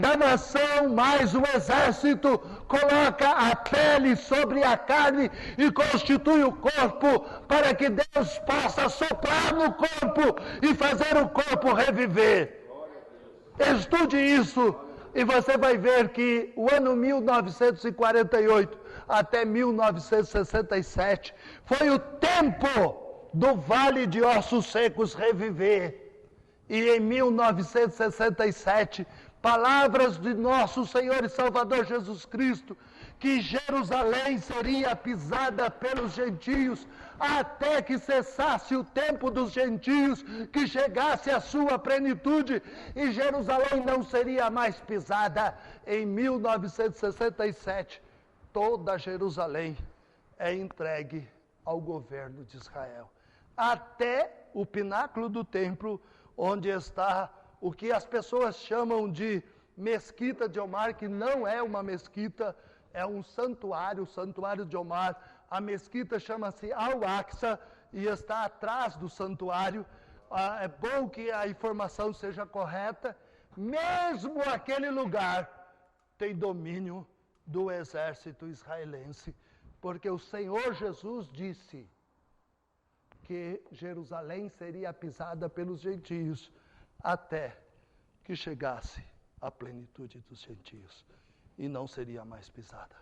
da nação, mais o exército coloca a pele sobre a carne e constitui o corpo, para que Deus possa soprar no corpo e fazer o corpo reviver. Estude isso e você vai ver que o ano 1948 até 1967 foi o tempo do Vale de Ossos Secos reviver. E em 1967, palavras de nosso Senhor e Salvador Jesus Cristo, que Jerusalém seria pisada pelos gentios, até que cessasse o tempo dos gentios, que chegasse a sua plenitude, e Jerusalém não seria mais pisada. Em 1967, toda Jerusalém é entregue ao governo de Israel. Até o pináculo do templo, onde está o que as pessoas chamam de Mesquita de Omar, que não é uma mesquita, é um santuário, o santuário de Omar. A mesquita chama-se Al-Aqsa e está atrás do santuário. É bom que a informação seja correta. Mesmo aquele lugar tem domínio do exército israelense, porque o Senhor Jesus disse que Jerusalém seria pisada pelos gentios até que chegasse a plenitude dos gentios, e não seria mais pisada.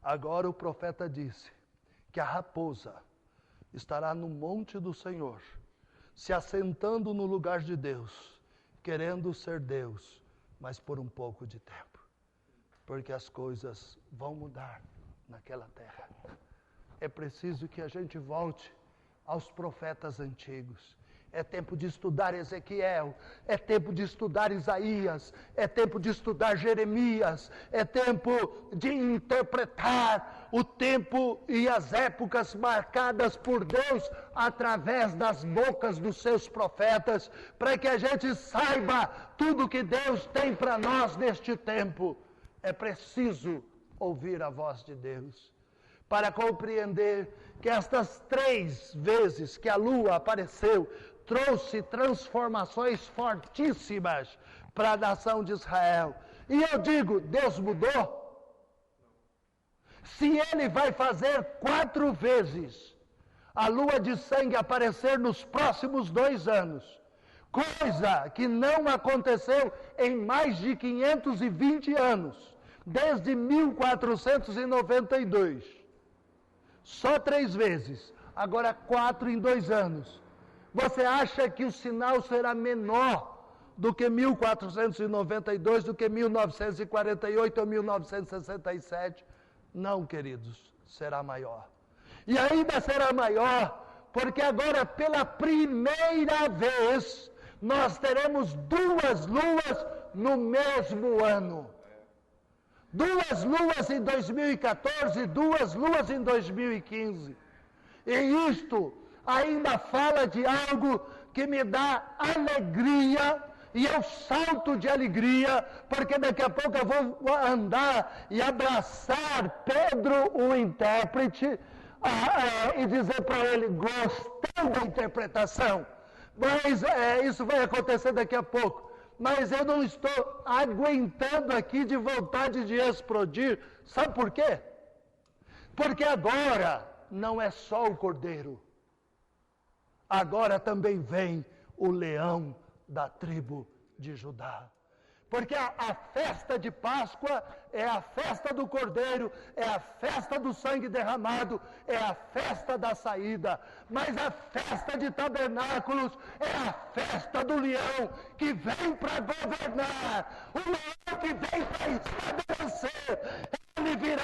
Agora o profeta disse que a raposa estará no monte do Senhor, se assentando no lugar de Deus, querendo ser Deus, mas por um pouco de tempo, porque as coisas vão mudar naquela terra. É preciso que a gente volte aos profetas antigos. É tempo de estudar Ezequiel, é tempo de estudar Isaías, é tempo de estudar Jeremias, é tempo de interpretar o tempo e as épocas marcadas por Deus através das bocas dos seus profetas, para que a gente saiba tudo que Deus tem para nós neste tempo. É preciso ouvir a voz de Deus para compreender que estas 3 vezes que a lua apareceu, trouxe transformações fortíssimas para a nação de Israel. E eu digo, Deus mudou? Se Ele vai fazer 4 vezes a lua de sangue aparecer nos próximos 2 anos, coisa que não aconteceu em mais de 520 anos, desde 1492. Só 3 vezes, agora 4 em 2 anos. Você acha que o sinal será menor do que 1492, do que 1948 ou 1967? Não, queridos, será maior. E ainda será maior, porque agora pela primeira vez nós teremos 2 luas no mesmo ano. 2 luas em 2014, 2 luas em 2015. E isto ainda fala de algo que me dá alegria, e eu salto de alegria, porque daqui a pouco eu vou andar e abraçar Pedro, o intérprete, e dizer para ele, gostei da interpretação, mas isso vai acontecer daqui a pouco. Mas eu não estou aguentando aqui de vontade de explodir. Sabe por quê? Porque agora não é só o cordeiro. Agora também vem o leão da tribo de Judá. Porque a festa de Páscoa é a festa do Cordeiro, é a festa do sangue derramado, é a festa da saída. Mas a festa de Tabernáculos é a festa do leão que vem para governar. O leão que vem para estabelecer. Ele virá,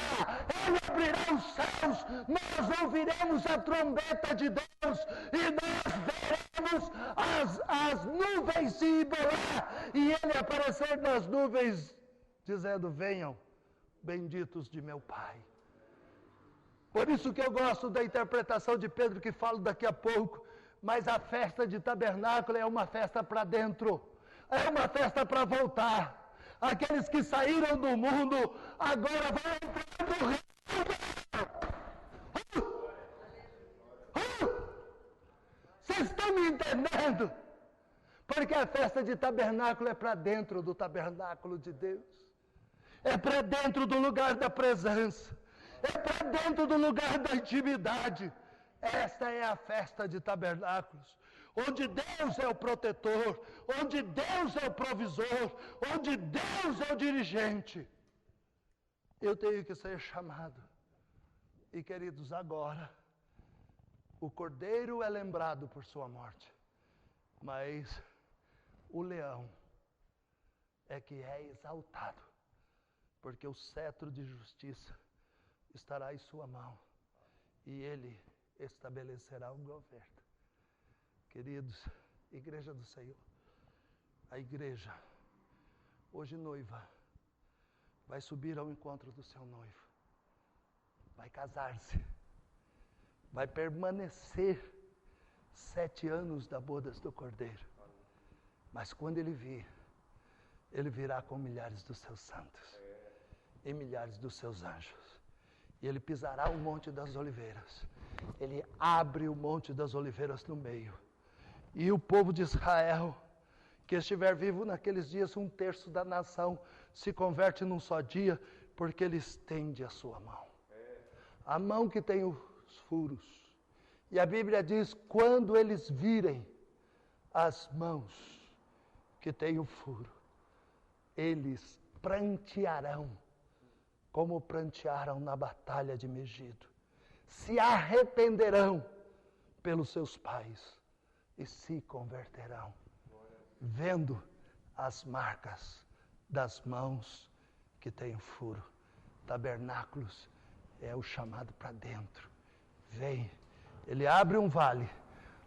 Ele abrirá os céus, nós ouviremos a trombeta de Deus e nós veremos as nuvens se embolar e Ele aparecer nas nuvens dizendo, venham, benditos de meu Pai. Por isso que eu gosto da interpretação de Pedro que falo daqui a pouco, mas a festa de tabernáculo é uma festa para dentro, é uma festa para voltar. Aqueles que saíram do mundo, agora vão entrar no reino. Vocês estão me entendendo? Porque a festa de tabernáculo é para dentro do tabernáculo de Deus. É para dentro do lugar da presença. É para dentro do lugar da intimidade. Esta é a festa de tabernáculos, onde Deus é o protetor, onde Deus é o provisor, onde Deus é o dirigente. Eu tenho que ser chamado. E queridos, agora, o cordeiro é lembrado por sua morte, mas o leão é que é exaltado, porque o cetro de justiça estará em sua mão, e ele estabelecerá um governo. Queridos, Igreja do Senhor, a igreja, hoje noiva, vai subir ao encontro do seu noivo, vai casar-se vai permanecer 7 anos da bodas do Cordeiro. Mas quando ele vir, ele virá com milhares dos seus santos e milhares dos seus anjos. E ele pisará o Monte das Oliveiras. Ele abre o Monte das Oliveiras no meio. E o povo de Israel, que estiver vivo naqueles dias, 1/3 da nação se converte num só dia, porque ele estende a sua mão. A mão que tem os furos. E a Bíblia diz, quando eles virem as mãos que tem o furo, eles prantearão, como prantearam na batalha de Megido. Se arrependerão pelos seus pais e se converterão, vendo as marcas das mãos que tem o furo. Tabernáculos é o chamado para dentro. Vem, ele abre um vale,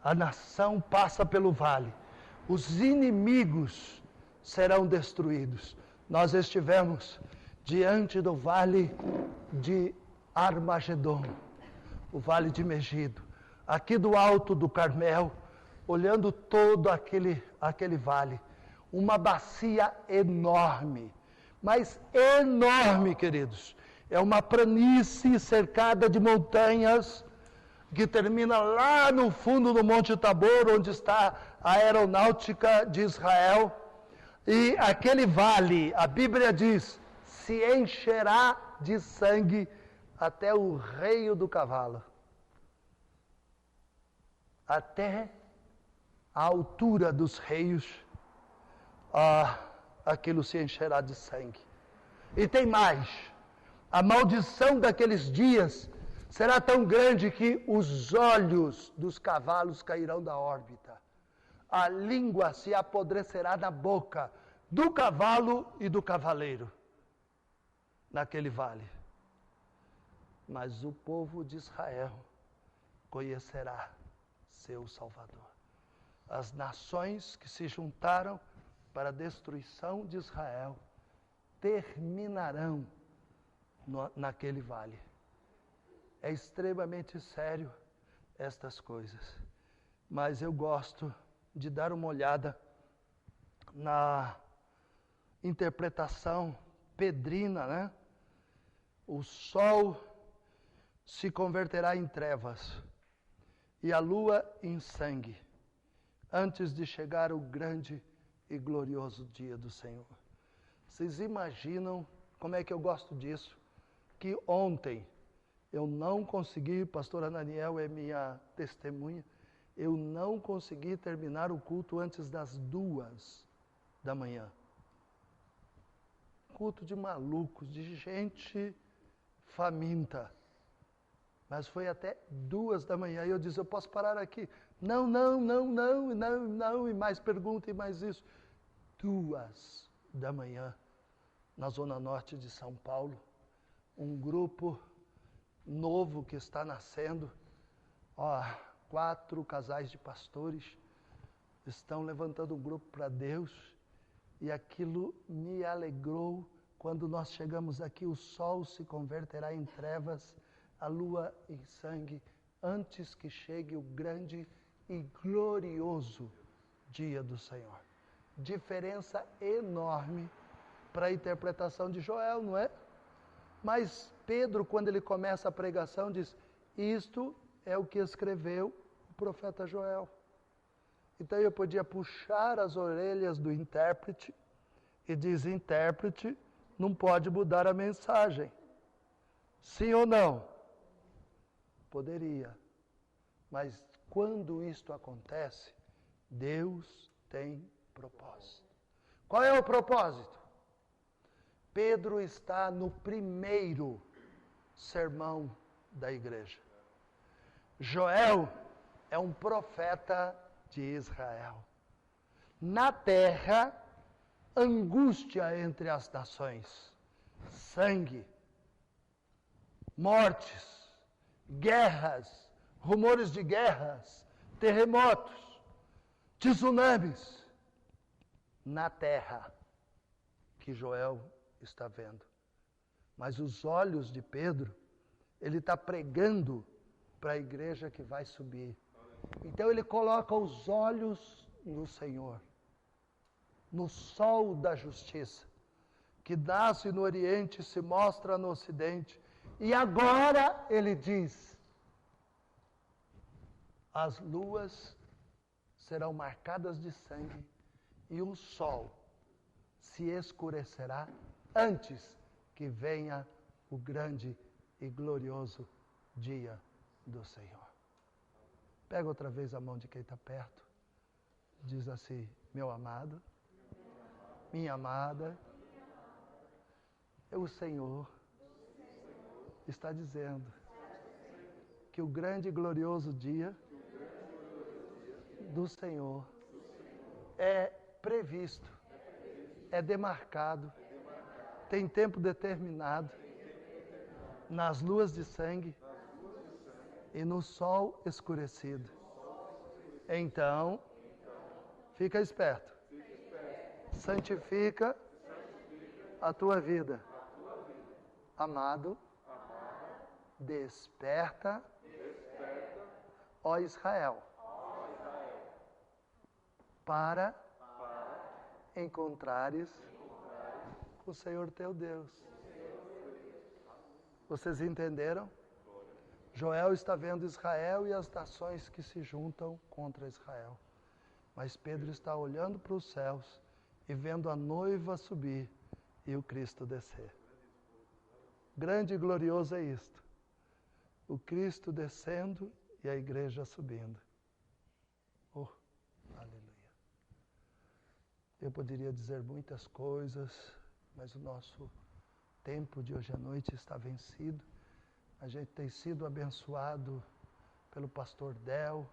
a nação passa pelo vale, os inimigos serão destruídos. Nós estivemos diante do vale de Armagedon, o vale de Megido, aqui do alto do Carmel, olhando todo aquele vale, uma bacia enorme, mas enorme, queridos. É uma planície cercada de montanhas, que termina lá no fundo do Monte Tabor, onde está a aeronáutica de Israel. E aquele vale, a Bíblia diz, se encherá de sangue até o reio do cavalo. Até a altura dos reios, aquilo se encherá de sangue. E tem mais, a maldição daqueles dias será tão grande que os olhos dos cavalos cairão da órbita. A língua se apodrecerá na boca do cavalo e do cavaleiro, naquele vale. Mas o povo de Israel conhecerá seu Salvador. As nações que se juntaram para a destruição de Israel terminarão naquele vale. É extremamente sério estas coisas. Mas eu gosto de dar uma olhada na interpretação pedrina, né? O sol se converterá em trevas e a lua em sangue, antes de chegar o grande e glorioso dia do Senhor. Vocês imaginam como é que eu gosto disso? Que ontem eu não consegui, pastor Ananiel é minha testemunha, eu não consegui terminar o culto antes das 2 da manhã. Culto de malucos, de gente faminta. Mas foi até 2 da manhã. E eu disse, eu posso parar aqui? Não, e mais pergunta e mais isso. 2 da manhã, na zona norte de São Paulo, um grupo novo que está nascendo, 4 casais de pastores estão levantando um grupo para Deus, e aquilo me alegrou. Quando nós chegamos aqui, o sol se converterá em trevas, a lua em sangue, antes que chegue o grande e glorioso dia do Senhor. Diferença enorme para a interpretação de Joel, não é? Mas Pedro, quando ele começa a pregação, diz, isto é o que escreveu o profeta Joel. Então eu podia puxar as orelhas do intérprete e diz, intérprete, não pode mudar a mensagem. Sim ou não? Poderia. Mas quando isto acontece, Deus tem propósito. Qual é o propósito? Pedro está no primeiro sermão da igreja. Joel é um profeta de Israel. Na terra, angústia entre as nações, sangue, mortes, guerras, rumores de guerras, terremotos, tsunamis. Na terra que Joel está vendo. Mas os olhos de Pedro, ele está pregando para a igreja que vai subir. Então ele coloca os olhos no Senhor, no sol da justiça, que nasce no Oriente e se mostra no Ocidente. E agora ele diz: as luas serão marcadas de sangue e o sol se escurecerá antes que venha o grande e glorioso dia do Senhor. Pega outra vez a mão de quem está perto. Diz assim: meu amado, minha amada, o Senhor está dizendo que o grande e glorioso dia do Senhor é previsto, é demarcado, tem tempo determinado, nas luas de sangue e no sol escurecido. Então, fica esperto, santifica a tua vida. Amado, desperta, ó Israel, para encontrares o Senhor teu Deus. Vocês entenderam? Joel está vendo Israel e as nações que se juntam contra Israel. Mas Pedro está olhando para os céus e vendo a noiva subir e o Cristo descer. Grande e glorioso é isto. O Cristo descendo e a igreja subindo. Oh, aleluia. Eu poderia dizer muitas coisas, mas o nosso tempo de hoje à noite está vencido. A gente tem sido abençoado pelo pastor Del,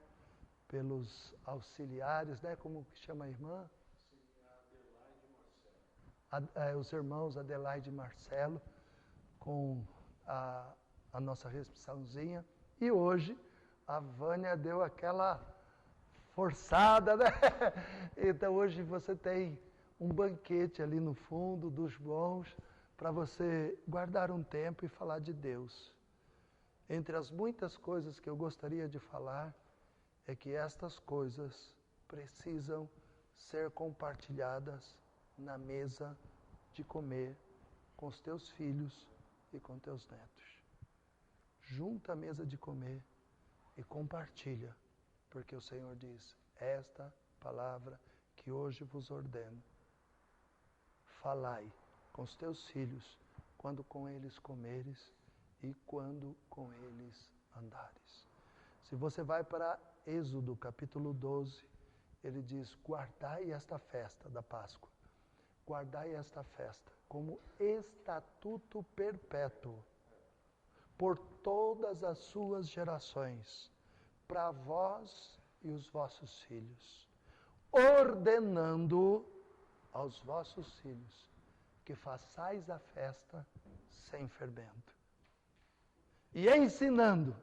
pelos auxiliares, né? Como que chama a irmã? Os irmãos Adelaide e Marcelo, com a nossa recepçãozinha. E hoje a Vânia deu aquela forçada, né? Então hoje você tem um banquete ali no fundo dos bons para você guardar um tempo e falar de Deus. Entre as muitas coisas que eu gostaria de falar, é que estas coisas precisam ser compartilhadas na mesa de comer com os teus filhos e com teus netos. Junta a mesa de comer e compartilha, porque o Senhor diz: esta palavra que hoje vos ordeno, falai com os teus filhos, quando com eles comeres e quando com eles andares. Se você vai para Êxodo, capítulo 12, ele diz: guardai esta festa da Páscoa, guardai esta festa como estatuto perpétuo por todas as suas gerações, para vós e os vossos filhos, ordenando aos vossos filhos que façais a festa sem fermento, e ensinando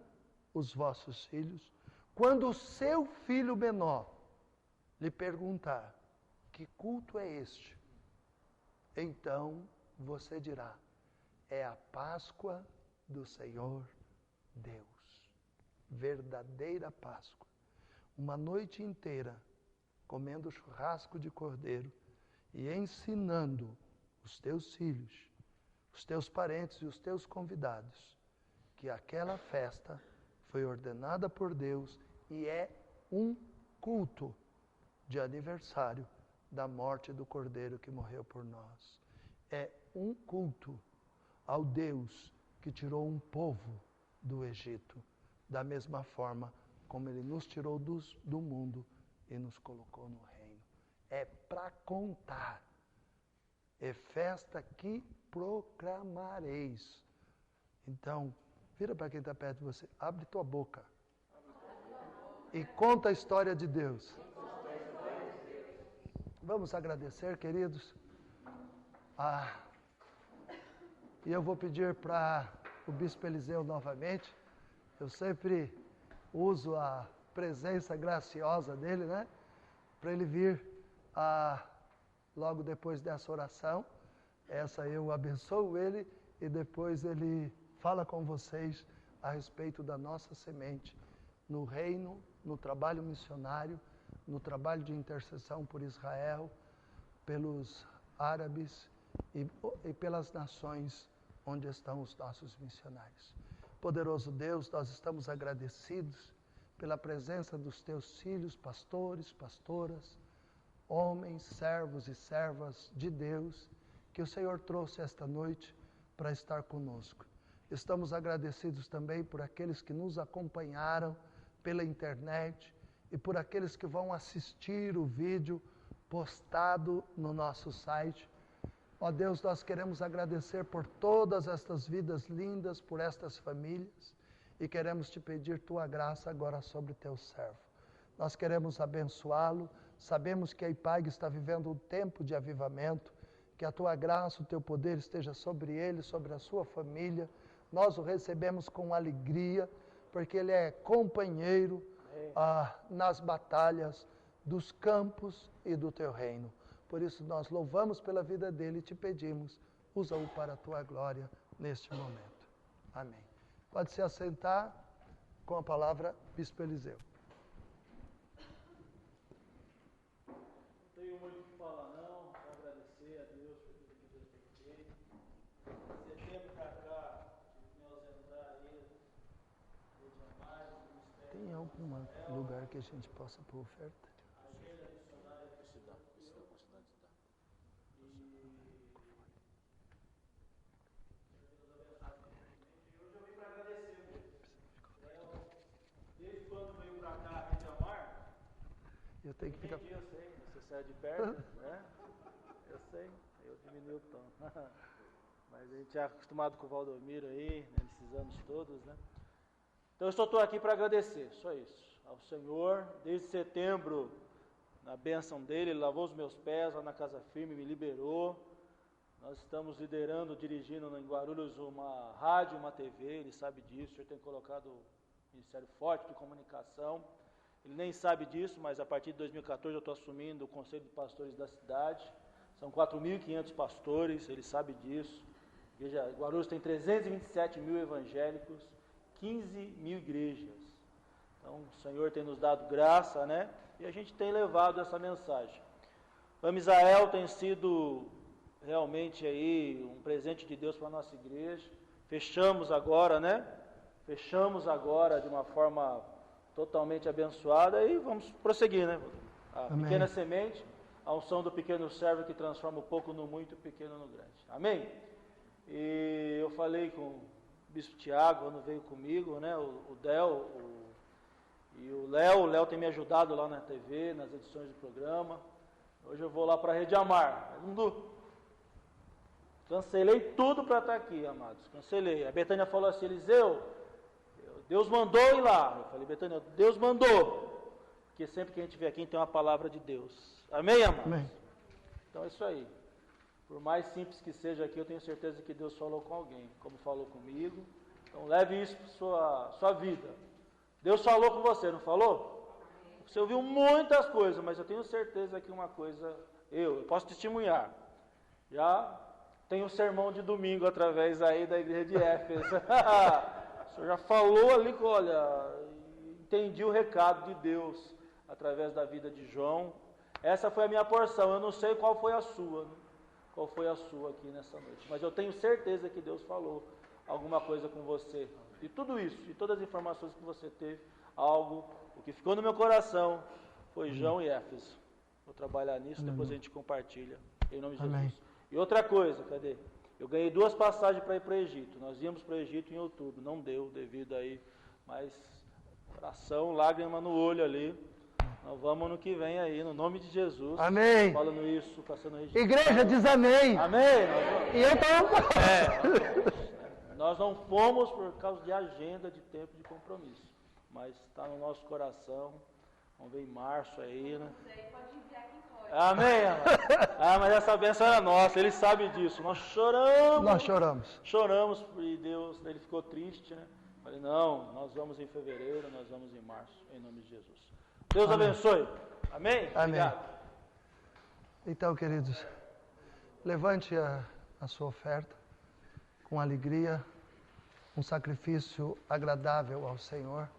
os vossos filhos, quando o seu filho menor lhe perguntar: que culto é este? Então você dirá: é a Páscoa do Senhor Deus. Verdadeira Páscoa. Uma noite inteira comendo churrasco de cordeiro e ensinando os teus filhos, os teus parentes e os teus convidados que aquela festa foi ordenada por Deus e é um culto de aniversário da morte do Cordeiro que morreu por nós. É um culto ao Deus que tirou um povo do Egito, da mesma forma como Ele nos tirou do mundo e nos colocou no reino. É para contar. É festa que proclamareis. Então, vira para quem está perto de você, abre tua boca e conta a história de Deus. Vamos agradecer, queridos. E eu vou pedir para o Bispo Eliseu novamente. Eu sempre uso a presença graciosa dele, né? Para ele vir logo depois dessa oração. Essa eu abençoo ele e depois ele fala com vocês a respeito da nossa semente no reino, no trabalho missionário, no trabalho de intercessão por Israel, pelos árabes e pelas nações onde estão os nossos missionários. Poderoso Deus, nós estamos agradecidos pela presença dos teus filhos, pastores, pastoras, homens, servos e servas de Deus, que o Senhor trouxe esta noite para estar conosco. Estamos agradecidos também por aqueles que nos acompanharam pela internet e por aqueles que vão assistir o vídeo postado no nosso site. Ó Deus, nós queremos agradecer por todas estas vidas lindas, por estas famílias, e queremos te pedir tua graça agora sobre teu servo. Nós queremos abençoá-lo, sabemos que a IPAG está vivendo um tempo de avivamento, que a tua graça, o teu poder esteja sobre ele, sobre a sua família. Nós o recebemos com alegria, porque ele é companheiro nas batalhas dos campos e do teu reino. Por isso nós louvamos pela vida dele e te pedimos, usa-o para a tua glória neste momento. Amém. Pode se assentar com a palavra, Bispo Eliseu. Não tenho muito o que falar não, vou agradecer a Deus por tudo que Deus tem feito. Setembro para cá, nós entrar aí, mais o ministério. Tem algum lugar que a gente possa pôr oferta? Agenda missionária que se dá. Hoje eu vim para agradecer mesmo. Desde quando veio para cá a Rede Amar, Eu tenho que ficar... eu sei, você sai de perto, né? Eu sei, eu diminui o tom. Mas a gente é acostumado com o Valdomiro aí, nesses anos todos, né? Então eu só estou aqui para agradecer, só isso, ao Senhor. Desde setembro, na bênção dele, ele lavou os meus pés lá na Casa Firme, me liberou. Nós estamos liderando, dirigindo em Guarulhos uma rádio, uma TV, ele sabe disso. O senhor tem colocado o Ministério Forte de Comunicação. Ele nem sabe disso, mas a partir de 2014 eu estou assumindo o Conselho de Pastores da cidade. São 4.500 pastores, ele sabe disso. Veja, Guarulhos tem 327 mil evangélicos, 15 mil igrejas. Então o Senhor tem nos dado graça, né? E a gente tem levado essa mensagem. O Amisael tem sido realmente aí um presente de Deus para a nossa igreja. Fechamos agora, né? Fechamos agora de uma forma totalmente abençoada e vamos prosseguir, né? A Amém. Pequena semente, a unção do pequeno servo que transforma o pouco no muito, o pequeno no grande. Amém? E eu falei com o Bispo Tiago, quando veio comigo, né? O Del e o Léo tem me ajudado lá na TV, nas edições do programa. Hoje eu vou lá para a Rede Amar. Cancelei tudo para estar aqui, amados. Cancelei. A Betânia falou assim, Eliseu, Deus mandou ir lá. Eu falei, Betânia, Deus mandou. Porque sempre que a gente vem aqui tem uma palavra de Deus. Amém, amados? Amém. Então é isso aí. Por mais simples que seja aqui, eu tenho certeza que Deus falou com alguém, como falou comigo. Então leve isso para sua vida. Deus falou com você, não falou? Você ouviu muitas coisas, mas eu tenho certeza que uma coisa, eu posso testemunhar. Já tenho um sermão de domingo através aí da igreja de Éfeso. O senhor já falou ali, olha, entendi o recado de Deus através da vida de João. Essa foi a minha porção, eu não sei qual foi a sua, né? Qual foi a sua aqui nessa noite. Mas eu tenho certeza que Deus falou alguma coisa com você. De tudo isso, de todas as informações que você teve, o que ficou no meu coração foi João e Éfeso. Vou trabalhar nisso, depois a gente compartilha, em nome de Amém. Jesus. E outra coisa, cadê? Eu ganhei 2 passagens para ir para o Egito. Nós íamos para o Egito em outubro, não deu devido aí, mas oração, lágrima no olho ali. Nós vamos ano que vem aí, no nome de Jesus. Amém. Falando isso, passando registro. Igreja diz amém. Amém. E eu estou... Nós não fomos por causa de agenda, de tempo, de compromisso. Mas está no nosso coração. Vamos ver em março aí, né? Pode enviar quem pode. Amém, amado. Mas essa bênção era nossa, ele sabe disso. Nós choramos. Nós choramos. Choramos e Deus, ele ficou triste, né? Falei, não, nós vamos em fevereiro, nós vamos em março, em nome de Jesus. Deus Amém. Abençoe. Amém? Amém. Obrigado. Então, queridos, levante a sua oferta com alegria, um sacrifício agradável ao Senhor.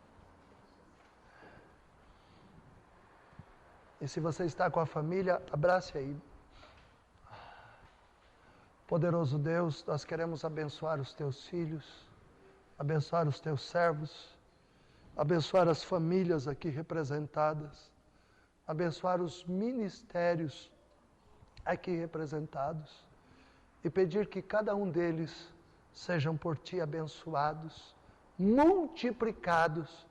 E se você está com a família, abrace aí. Poderoso Deus, nós queremos abençoar os teus filhos, abençoar os teus servos, abençoar as famílias aqui representadas, abençoar os ministérios aqui representados e pedir que cada um deles sejam por ti abençoados, multiplicados,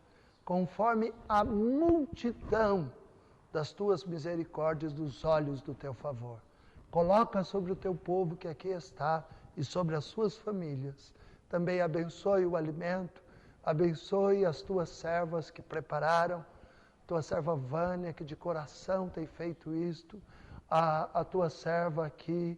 conforme a multidão das tuas misericórdias, dos olhos do teu favor. Coloca sobre o teu povo que aqui está e sobre as suas famílias. Também abençoe o alimento, abençoe as tuas servas que prepararam, tua serva Vânia, que de coração tem feito isto, a tua serva aqui,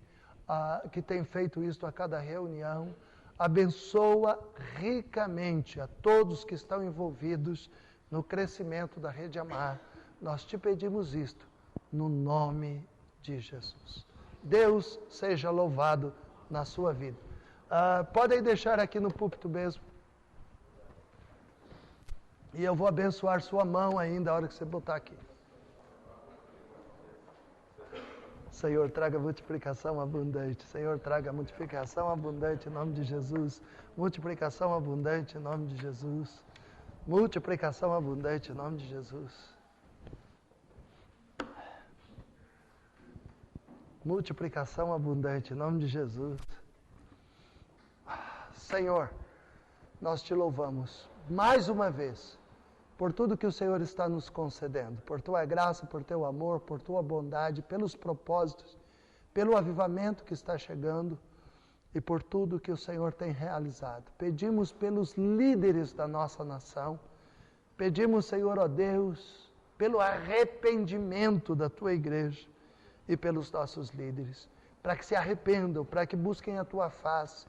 que tem feito isto a cada reunião. Abençoa ricamente a todos que estão envolvidos no crescimento da Rede Amar. Nós te pedimos isto no nome de Jesus. Deus seja louvado na sua vida. Podem deixar aqui no púlpito mesmo. E eu vou abençoar sua mão ainda a hora que você botar aqui. Senhor, traga multiplicação abundante. Senhor, traga multiplicação abundante em nome de Jesus. Multiplicação abundante em nome de Jesus. Multiplicação abundante em nome de Jesus. Multiplicação abundante em nome de Jesus. Senhor, nós te louvamos mais uma vez por tudo que o Senhor está nos concedendo, por tua graça, por teu amor, por tua bondade, pelos propósitos, pelo avivamento que está chegando e por tudo que o Senhor tem realizado. Pedimos pelos líderes da nossa nação, pedimos, Senhor, ó Deus, pelo arrependimento da tua igreja e pelos nossos líderes, para que se arrependam, para que busquem a tua face,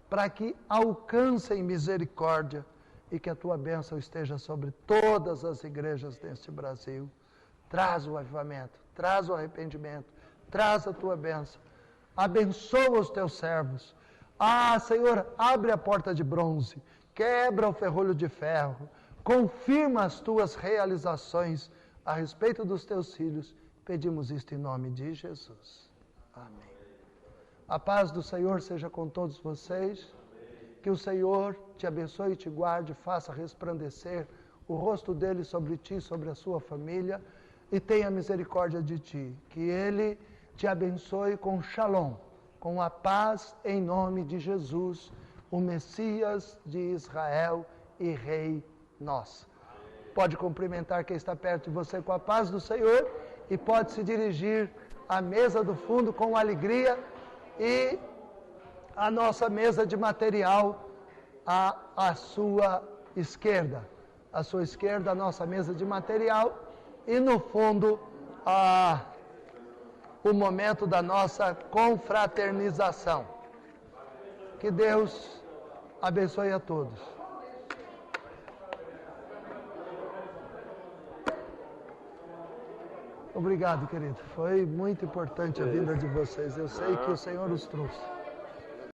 para que alcancem misericórdia e que a tua bênção esteja sobre todas as igrejas deste Brasil. Traz o avivamento, traz o arrependimento, traz a tua bênção. Abençoa os teus servos. Senhor, abre a porta de bronze, quebra o ferrolho de ferro, confirma as tuas realizações a respeito dos teus filhos. Pedimos isto em nome de Jesus. Amém. A paz do Senhor seja com todos vocês. Que o Senhor te abençoe e te guarde, faça resplandecer o rosto dele sobre ti, sobre a sua família, e tenha misericórdia de ti. Que ele te abençoe com shalom, com a paz em nome de Jesus, o Messias de Israel e Rei nosso. Pode cumprimentar quem está perto de você com a paz do Senhor e pode se dirigir à mesa do fundo com alegria e a nossa mesa de material à sua esquerda. À sua esquerda, a nossa mesa de material e no fundo, o momento da nossa confraternização. Que Deus abençoe a todos. Obrigado, querido. Foi muito importante a vinda de vocês. Eu sei que o Senhor os trouxe.